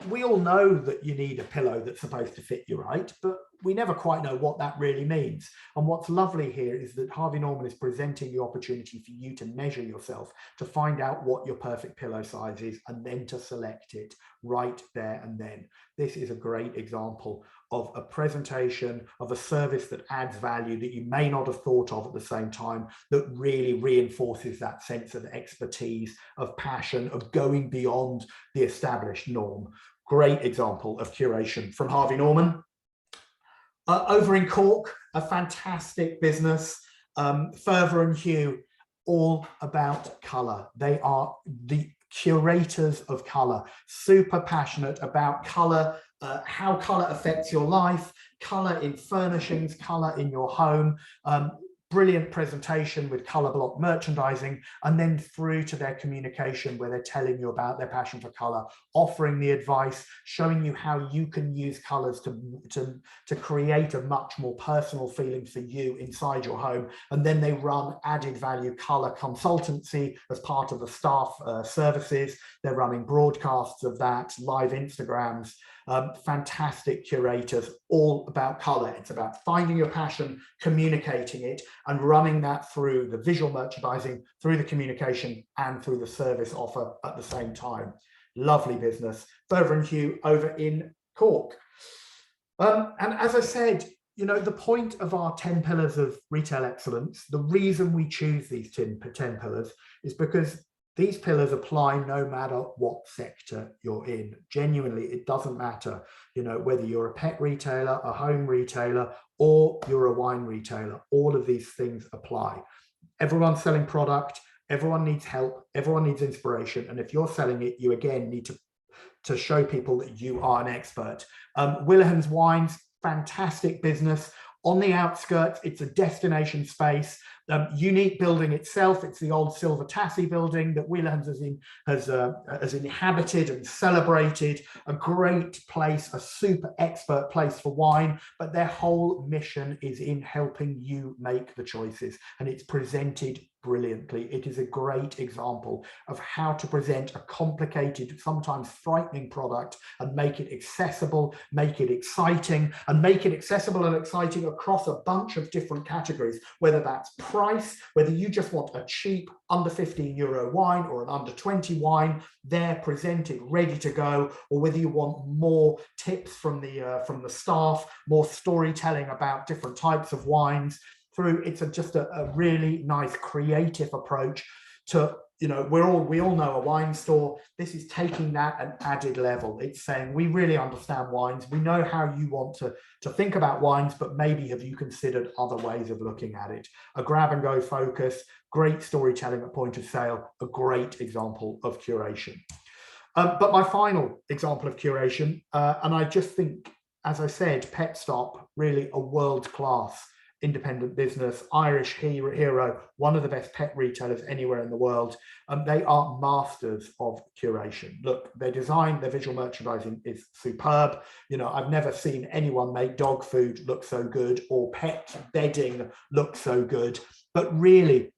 we all know that you need a pillow that's supposed to fit you right, but we never quite know what that really means. And what's lovely here is that Harvey Norman is presenting the opportunity for you to measure yourself, to find out what your perfect pillow size is, and then to select it right there and then. This is a great example of a presentation of a service that adds value that you may not have thought of at the same time, that really reinforces that sense of expertise, of passion, of going beyond the established norm. Great example of curation from Harvey Norman. Over in Cork, a fantastic business, Fervour and Hugh, all about colour. They are the curators of colour, super passionate about colour, how colour affects your life, colour in furnishings, colour in your home. brilliant presentation with color block merchandising, and then through to their communication where they're telling you about their passion for color, offering the advice, showing you how you can use colors to create a much more personal feeling for you inside your home. And then they run added value color consultancy as part of the staff services. They're running broadcasts of that, live Instagrams, fantastic curators, all about color. It's about finding your passion, communicating it, and running that through the visual merchandising, through the communication, and through the service offer at the same time. Lovely business. Further and Hugh over in Cork. And as I said, you know, the point of our 10 pillars of retail excellence, the reason we choose these 10 pillars is because these pillars apply no matter what sector you're in. Genuinely, it doesn't matter, you know, whether you're a pet retailer, a home retailer, or you're a wine retailer. All of these things apply. Everyone's selling product. Everyone needs help. Everyone needs inspiration. And if you're selling it, you again need to show people that you are an expert. Williham's Wines, fantastic business. On the outskirts, it's a destination space. Unique building itself. It's the old Silver Tassie building that Wheelerham's has inhabited and celebrated. A great place, a super expert place for wine, but their whole mission is in helping you make the choices, and it's presented brilliantly. It is a great example of how to present a complicated, sometimes frightening product and make it accessible, make it exciting, and make it accessible and exciting across a bunch of different categories, whether that's price, whether you just want a cheap under €15 wine or an under 20 wine, they're presented ready to go, or whether you want more tips from the staff, more storytelling about different types of wines. It's just a really nice creative approach to, you know, we all know a wine store. This is taking that an added level. It's saying we really understand wines. We know how you want to think about wines, but maybe have you considered other ways of looking at it? A grab and go focus, great storytelling at point of sale, a great example of curation. But my final example of curation, and I just think, as I said, Pet Stop, really a world-class independent business, Irish hero, one of the best pet retailers anywhere in the world. They are masters of curation. Look, their design, their visual merchandising is superb. You know, I've never seen anyone make dog food look so good or pet bedding look so good. But really,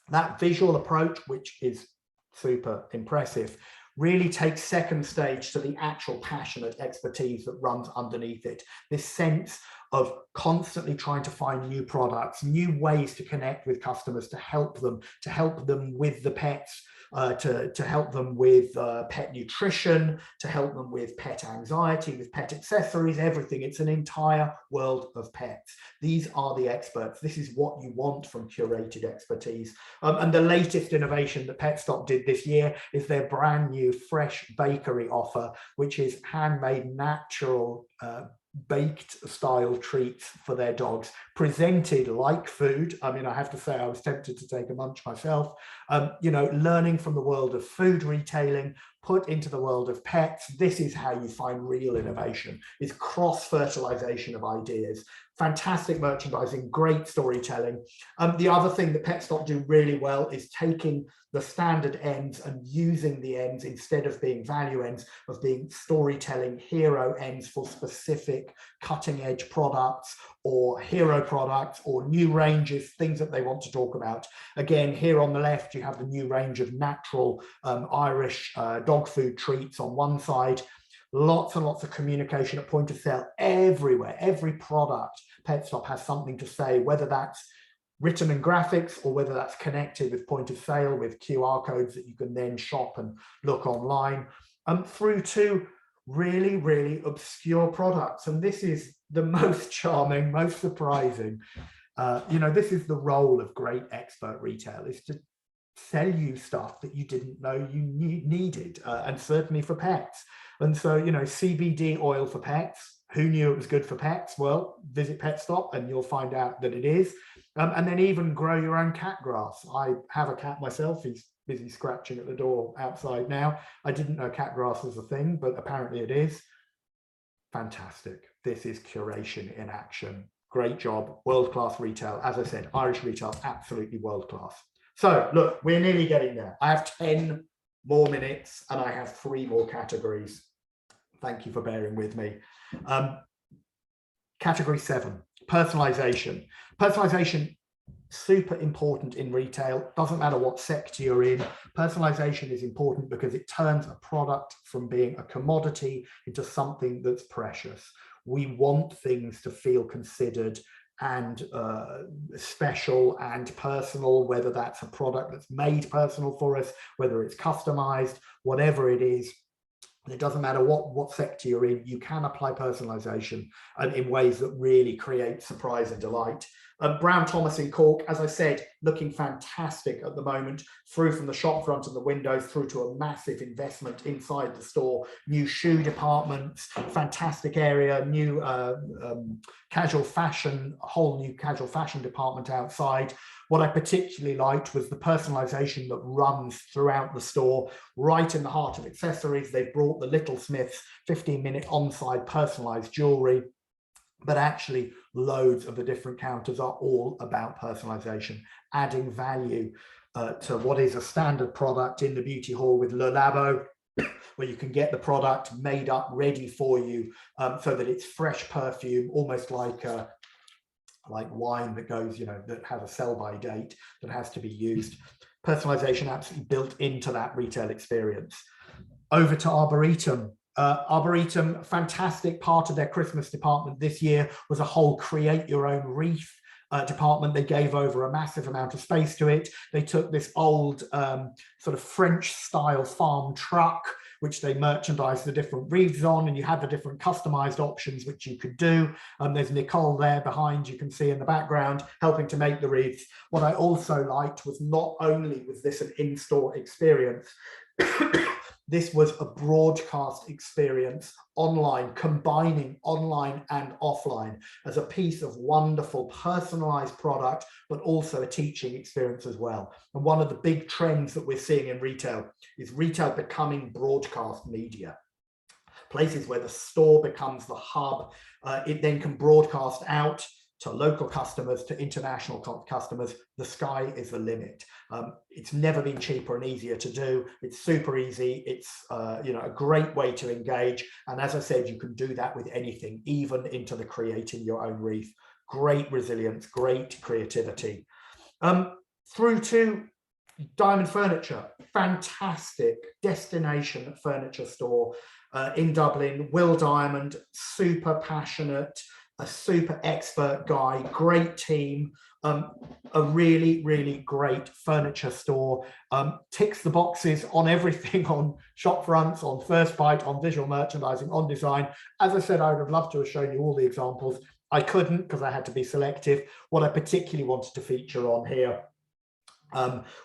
that visual approach, which is super impressive, really takes second stage to the actual passionate expertise that runs underneath it. This sense of constantly trying to find new products, new ways to connect with customers, to help them with the pets, to help them with pet nutrition, to help them with pet anxiety, with pet accessories, everything. It's an entire world of pets. These are the experts. This is what you want from curated expertise. And the latest innovation that Pet Stop did this year is their brand new fresh bakery offer, which is handmade, natural, baked style treats for their dogs, presented like food. I mean, I have to say, I was tempted to take a munch myself. You know, learning from the world of food retailing, put into the world of pets. This is how you find real innovation, is cross-fertilization of ideas. Fantastic merchandising, great storytelling. The other thing that Pet Stop do really well is taking the standard ends and using the ends, instead of being value ends, of being storytelling hero ends for specific cutting edge products or hero products or new ranges, things that they want to talk about. Again, here on the left, you have the new range of natural Irish dog food treats on one side. Lots and lots of communication at point of sale everywhere. Every product, Pet Stop has something to say, whether that's written in graphics or whether that's connected with point of sale with QR codes that you can then shop and look online, through to really, really obscure products. And this is the most charming, most surprising. You know, this is the role of great expert retail, is to sell you stuff that you didn't know you needed, and certainly for pets. And so, you know, CBD oil for pets. Who knew it was good for pets? Well, visit Pet Stop and you'll find out that it is. And then even grow your own cat grass. I have a cat myself. He's busy scratching at the door outside now. I didn't know cat grass was a thing, but apparently it is. Fantastic. This is curation in action. great job, world-class retail. As I said, Irish retail, absolutely world-class. So look, we're nearly getting there. I have 10 more minutes and I have 3 more categories. Thank you for bearing with me. Category 7, personalization. Personalization, super important in retail. Doesn't matter what sector you're in. Personalization is important because it turns a product from being a commodity into something that's precious. We want things to feel considered and special and personal, whether that's a product that's made personal for us, whether it's customized, whatever it is. It doesn't matter what sector you're in, you can apply personalization and in ways that really create surprise and delight. Brown Thomas in Cork, as I said, looking fantastic at the moment, through from the shop front and the windows through to a massive investment inside the store, new shoe departments, fantastic area, new casual fashion, a whole new casual fashion department outside. What I particularly liked was the personalization that runs throughout the store, right in the heart of accessories. They've brought the Little Smiths 15-minute on-side personalized jewelry, but actually loads of the different counters are all about personalization, adding value to what is a standard product in the beauty hall with Le Labo, where you can get the product made up ready for you so that it's fresh perfume, almost like wine that goes, that has a sell-by date that has to be used. Personalization absolutely built into that retail experience. Over to Arboretum. Arboretum, fantastic part of their Christmas department this year was a whole create your own wreath department. They gave over a massive amount of space to it. They took this old sort of French style farm truck, which they merchandised the different wreaths on, and you had the different customized options which you could do. There's Nicole there behind, you can see in the background, helping to make the wreaths. What I also liked was not only was this an in-store experience, this was a broadcast experience online, combining online and offline as a piece of wonderful personalized product, but also a teaching experience as well. And one of the big trends that we're seeing in retail is retail becoming broadcast media. Places where the store becomes the hub, it then can broadcast out to local customers, to international customers. The sky is the limit. It's never been cheaper and easier to do. It's super easy. It's a great way to engage. And as I said, you can do that with anything, even into the creating your own wreath. Great resilience, great creativity. Through to Diamond Furniture, fantastic destination furniture store in Dublin. Will Diamond, super passionate, a super expert guy, great team, a really, really great furniture store, ticks the boxes on everything, on shop fronts, on first bite, on visual merchandising, on design. As I said, I would have loved to have shown you all the examples. I couldn't because I had to be selective. What I particularly wanted to feature on here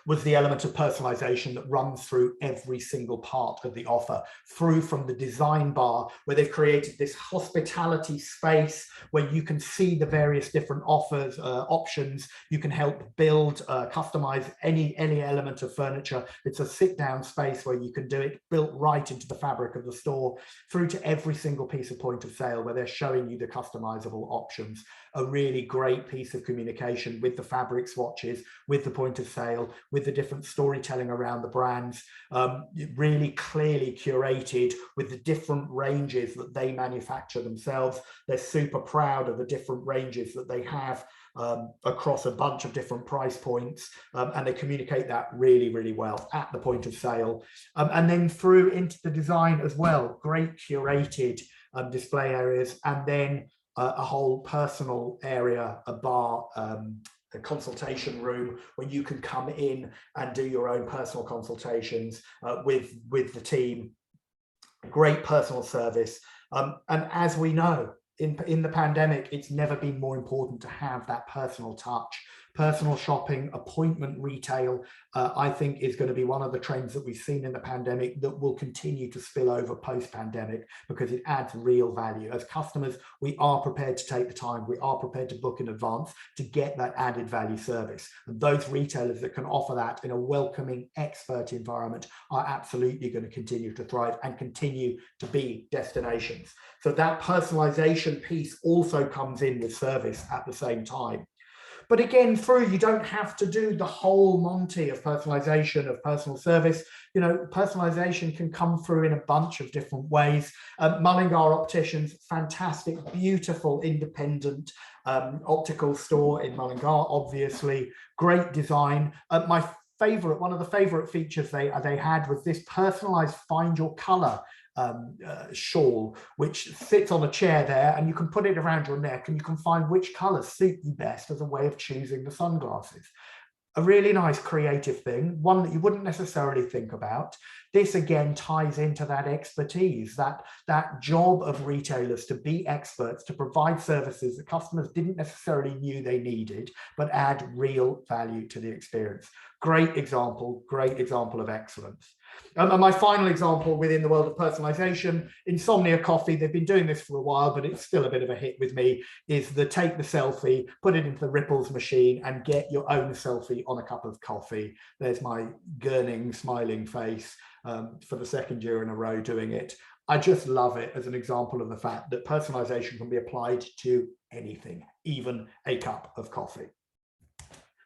was the element of personalization that runs through every single part of the offer, through from the design bar, where they've created this hospitality space where you can see the various different offers, options. You can help build, customize any element of furniture. It's a sit-down space where you can do it built right into the fabric of the store, through to every single piece of point of sale where they're showing you the customizable options. A really great piece of communication with the fabric swatches, with the point of sale, with the different storytelling around the brands, really clearly curated with the different ranges that they manufacture themselves. They're super proud of the different ranges that they have across a bunch of different price points, and they communicate that really, really well at the point of sale. And then through into the design as well, great curated display areas, and then a whole personal area, a bar, a consultation room where you can come in and do your own personal consultations with the team. Great personal service. And as we know, in the pandemic, it's never been more important to have that personal touch, personal shopping, appointment retail, I think is going to be one of the trends that we've seen in the pandemic that will continue to spill over post-pandemic, because it adds real value. As customers, we are prepared to take the time, we are prepared to book in advance to get that added value service. And those retailers that can offer that in a welcoming expert environment are absolutely going to continue to thrive and continue to be destinations. So that personalization piece also comes in with service at the same time. But again, you don't have to do the whole Monty of personalization, of personal service. You know, personalization can come through in a bunch of different ways. Mullingar Opticians, fantastic, beautiful, independent optical store in Mullingar, obviously, great design. One of the favorite features they had was this personalized find your color shawl, which sits on a chair there, and you can put it around your neck and you can find which colors suit you best as a way of choosing the sunglasses. A really nice creative thing, one that you wouldn't necessarily think about. This again ties into that expertise, that job of retailers to be experts, to provide services that customers didn't necessarily knew they needed, but add real value to the experience. Great example of excellence. And my final example within the world of personalization, Insomnia Coffee, they've been doing this for a while, but it's still a bit of a hit with me, is the take the selfie, put it into the Ripples machine and get your own selfie on a cup of coffee. There's my gurning, smiling face for the second year in a row doing it. I just love it as an example of the fact that personalization can be applied to anything, even a cup of coffee.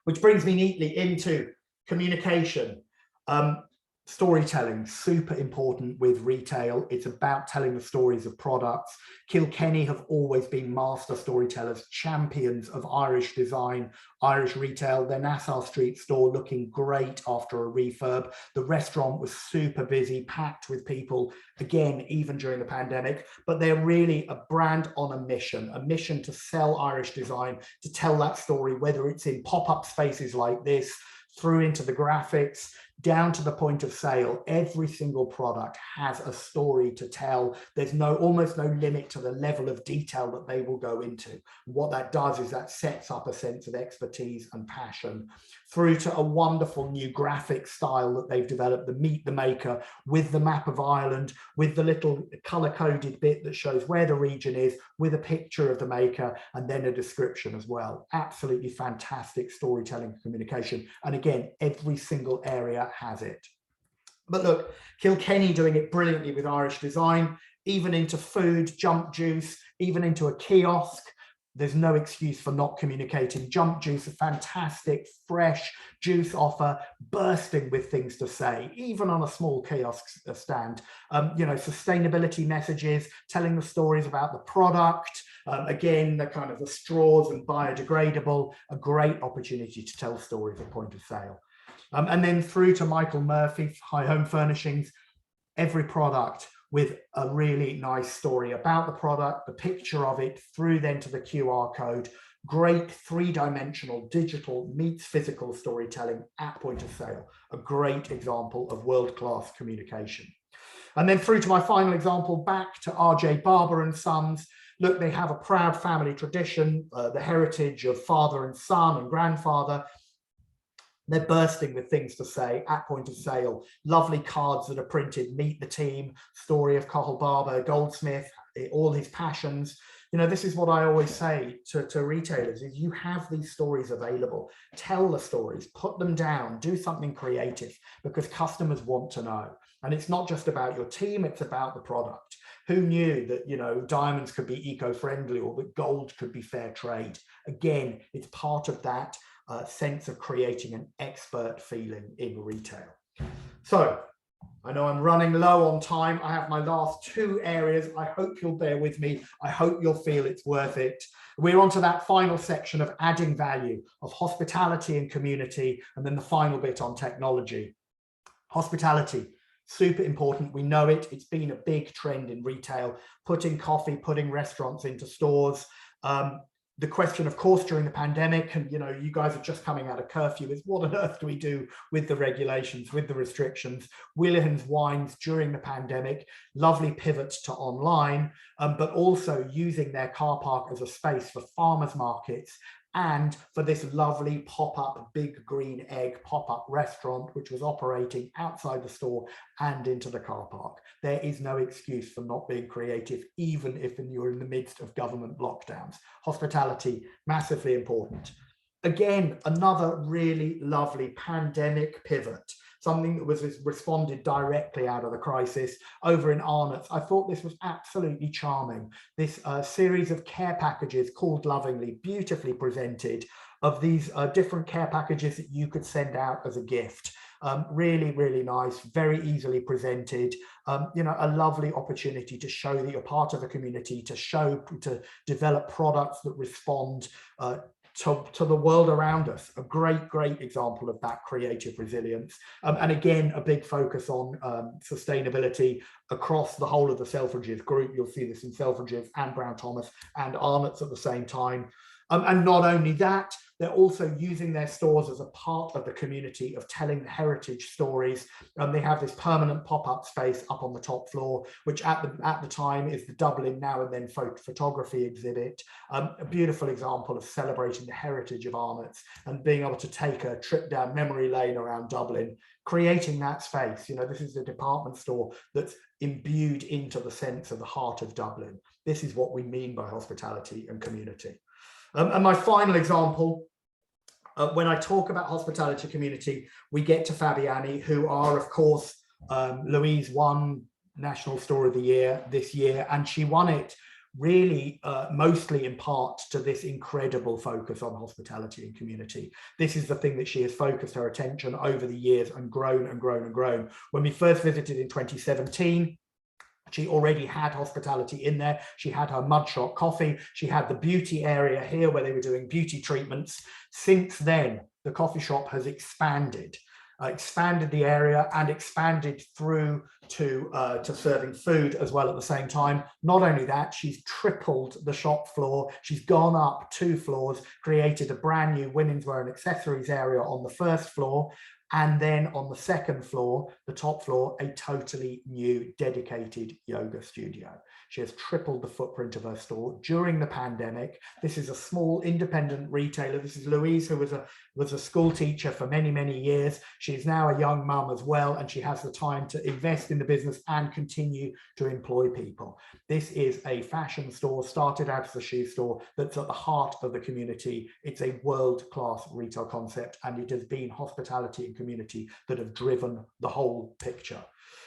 Which brings me neatly into communication. Storytelling, super important with retail. It's about telling the stories of products. Kilkenny have always been master storytellers, champions of Irish design, Irish retail. Their Nassau Street store looking great after a refurb. The restaurant was super busy, packed with people, again, even during the pandemic. But they're really a brand on a mission to sell Irish design, to tell that story, whether it's in pop-up spaces like this, through into the graphics, down to the point of sale. Every single product has a story to tell. There's almost no limit to the level of detail that they will go into. What that does is that sets up a sense of expertise and passion, through to a wonderful new graphic style that they've developed, the Meet the Maker, with the map of Ireland, with the little color-coded bit that shows where the region is, with a picture of the maker, and then a description as well. Absolutely fantastic storytelling communication. And again, every single area has it. But look, Kilkenny doing it brilliantly with Irish design, even into food, Jump Juice, even into a kiosk. There's no excuse for not communicating. Jump Juice, a fantastic, fresh juice offer, bursting with things to say, even on a small kiosk stand. You know, sustainability messages, telling the stories about the product. Again, the kind of the straws and biodegradable, a great opportunity to tell stories at point of sale. And then through to Michael Murphy, High Home Furnishings, every product with a really nice story about the product, the picture of it, through then to the QR code. Great three-dimensional digital meets physical storytelling at point of sale. A great example of world-class communication. And then through to my final example, back to RJ Barber and Sons. Look, they have a proud family tradition, the heritage of father and son and grandfather. They're bursting with things to say at point of sale. Lovely cards that are printed, meet the team, story of Cathal Barber, goldsmith, all his passions. You know, this is what I always say to retailers, is you have these stories available. Tell the stories, put them down, do something creative, because customers want to know. And it's not just about your team, it's about the product. Who knew that, you know, diamonds could be eco-friendly, or that gold could be fair trade? Again, it's part of that sense of creating an expert feeling in retail. So I know I'm running low on time. I have my last two areas. I hope you'll bear with me. I hope you'll feel it's worth it. We're on to that final section of adding value, of hospitality and community, and then the final bit on technology. Hospitality, super important. We know it. It's been a big trend in retail, putting coffee, putting restaurants into stores. The question, of course, during the pandemic, and you know, you guys are just coming out of curfew, is what on earth do we do with the regulations, with the restrictions? Williams Wines during the pandemic, lovely pivots to online, but also using their car park as a space for farmers markets and for this lovely pop-up Big Green Egg pop-up restaurant, which was operating outside the store and into the car park. There is no excuse for not being creative, even if you're in the midst of government lockdowns. Hospitality, massively important. Again, another really lovely pandemic pivot, something that was responded directly out of the crisis over in Arnott's. I thought this was absolutely charming. This series of care packages called lovingly, beautifully presented, of these different care packages that you could send out as a gift. Really, really nice, very easily presented. You know, a lovely opportunity to show that you're part of the community, to develop products that respond to the world around us. A great example of that creative resilience. And again, a big focus on sustainability across the whole of the Selfridges group. You'll see this in Selfridges and Brown Thomas and Arnott's at the same time. And not only that, they're also using their stores as a part of the community of telling the heritage stories. They have this permanent pop-up space up on the top floor, which at the time is the Dublin Now and Then photography exhibit. A beautiful example of celebrating the heritage of Arnott's and being able to take a trip down memory lane around Dublin, creating that space. You know, this is a department store that's imbued into the sense of the heart of Dublin. This is what we mean by hospitality and community. And my final example, when I talk about hospitality community, we get to Fabiani, who are, of course, Louise won National Store of the Year this year, and she won it really mostly in part to this incredible focus on hospitality and community. This is the thing that she has focused her attention over the years and grown and grown and grown. When we first visited in 2017, she already had hospitality in there. She had her mugshot coffee. She had the beauty area here where they were doing beauty treatments. Since then, the coffee shop has expanded the area and expanded through to serving food as well at the same time. Not only that, she's tripled the shop floor. She's gone up 2 floors, created a brand new women's wear and accessories area on the first floor. And then on the second floor, the top floor, a totally new dedicated yoga studio. She has tripled the footprint of her store during the pandemic. This is a small independent retailer. This is Louise, who was a school teacher for many, many years. She is now a young mum as well, and she has the time to invest in the business and continue to employ people. This is a fashion store, started out as a shoe store, that's at the heart of the community. It's a world-class retail concept, and it has been hospitality and community that have driven the whole picture.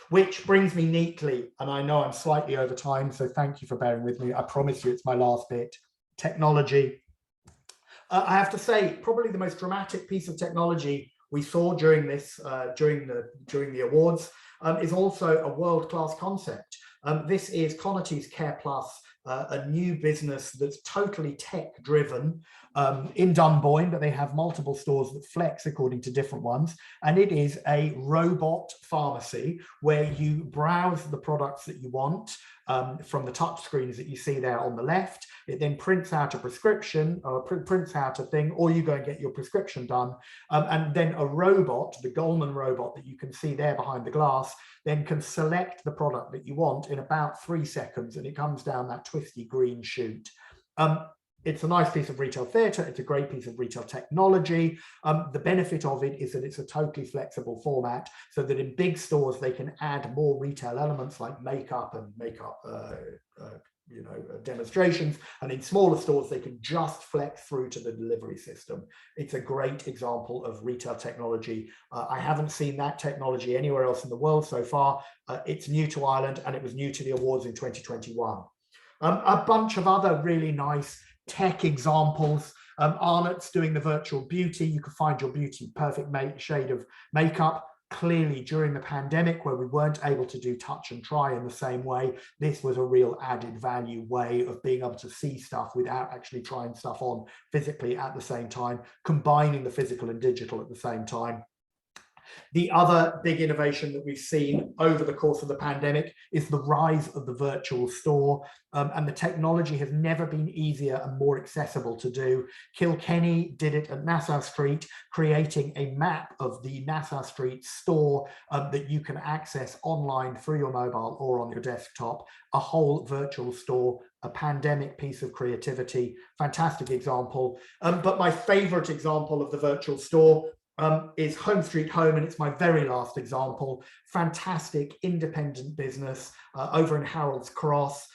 Which brings me neatly, and I know I'm slightly over time, so thank you for bearing with me. I promise you it's my last bit. Technology. I have to say, probably the most dramatic piece of technology we saw during this, during the awards, is also a world-class concept. This is Conaty's Care Plus, a new business that's totally tech-driven in Dunboyne, but they have multiple stores that flex according to different ones. And it is a robot pharmacy where you browse the products that you want from the touch screens that you see there on the left. It then prints out a prescription or prints out a thing, or you go and get your prescription done. And then a robot, the Goldman robot that you can see there behind the glass, then can select the product that you want in about 3 seconds, and it comes down that twisty green chute. It's a nice piece of retail theatre. It's a great piece of retail technology. The benefit of it is that it's a totally flexible format, so that in big stores they can add more retail elements like makeup and demonstrations, and in smaller stores they can just flex through to the delivery system. It's a great example of retail technology. I haven't seen that technology anywhere else in the world so far. It's new to Ireland, and it was new to the awards in 2021. A bunch of other really nice tech examples. Arnott's doing the virtual beauty. You can find your beauty perfect shade of makeup. Clearly, during the pandemic, where we weren't able to do touch and try in the same way, this was a real added value way of being able to see stuff without actually trying stuff on physically at the same time, combining the physical and digital at the same time. The other big innovation that we've seen over the course of the pandemic is the rise of the virtual store, and the technology has never been easier and more accessible to do. Kilkenny did it at Nassau Street, creating a map of the Nassau Street store that you can access online through your mobile or on your desktop, a whole virtual store, a pandemic piece of creativity, fantastic example. But my favorite example of the virtual store is Home Street Home, and it's my very last example. Fantastic independent business over in Harold's Cross.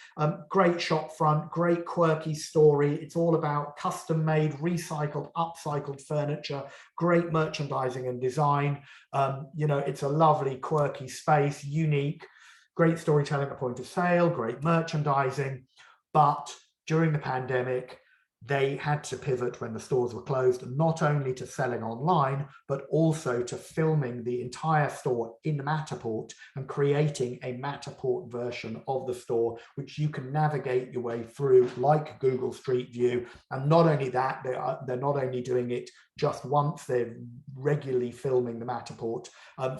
Great shop front, great quirky story. It's all about custom made, recycled, upcycled furniture, great merchandising and design. You know, it's a lovely quirky space, unique, great storytelling at point of sale, great merchandising. But during the pandemic, they had to pivot when the stores were closed, not only to selling online, but also to filming the entire store in Matterport and creating a Matterport version of the store, which you can navigate your way through like Google Street View. And not only that, they're not only doing it just once, they're regularly filming the Matterport.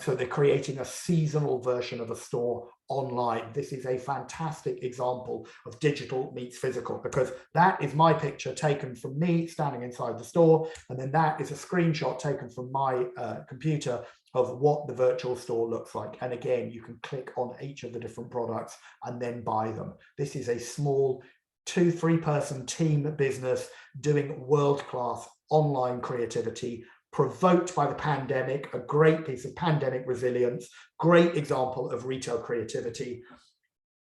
So they're creating a seasonal version of a store online. This is a fantastic example of digital meets physical, because that is my picture taken from me standing inside the store, and then that is a screenshot taken from my computer of what the virtual store looks like. And again, you can click on each of the different products and then buy them. This is a small 2-3 person team business doing world-class online creativity, provoked by the pandemic, a great piece of pandemic resilience, great example of retail creativity.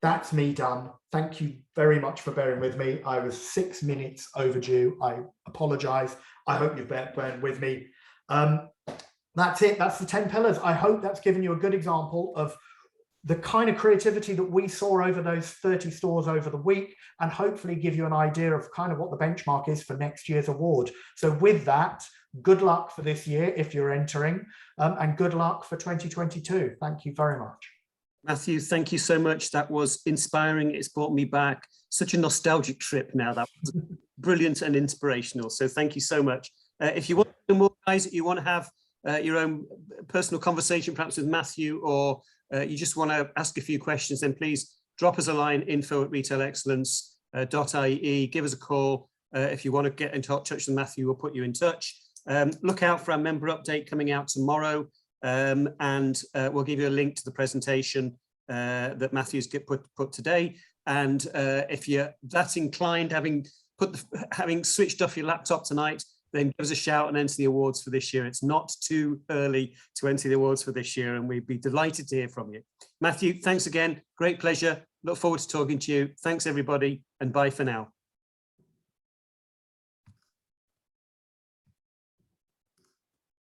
That's me done. Thank you very much for bearing with me. I was 6 minutes overdue. I apologize. I hope you've borne with me. That's it. That's the 10 pillars. I hope that's given you a good example of the kind of creativity that we saw over those 30 stores over the week, and hopefully give you an idea of kind of what the benchmark is for next year's award. So with that, good luck for this year if you're entering, and good luck for 2022. Thank you very much. Matthew, thank you so much. That was inspiring. It's brought me back. Such a nostalgic trip now. That was brilliant and inspirational. So thank you so much. If you want to do more, guys, you want to have your own personal conversation, perhaps with Matthew, or you just want to ask a few questions, then please drop us a line, info@retailexcellence.ie. Give us a call. If you want to get in touch with Matthew, we'll put you in touch. Look out for our member update coming out tomorrow, and we'll give you a link to the presentation that Matthew's put today. And if you're that inclined, having switched off your laptop tonight, then give us a shout and enter the awards for this year. It's not too early to enter the awards for this year, and we'd be delighted to hear from you. Matthew, thanks again. Great pleasure. Look forward to talking to you. Thanks, everybody, and bye for now.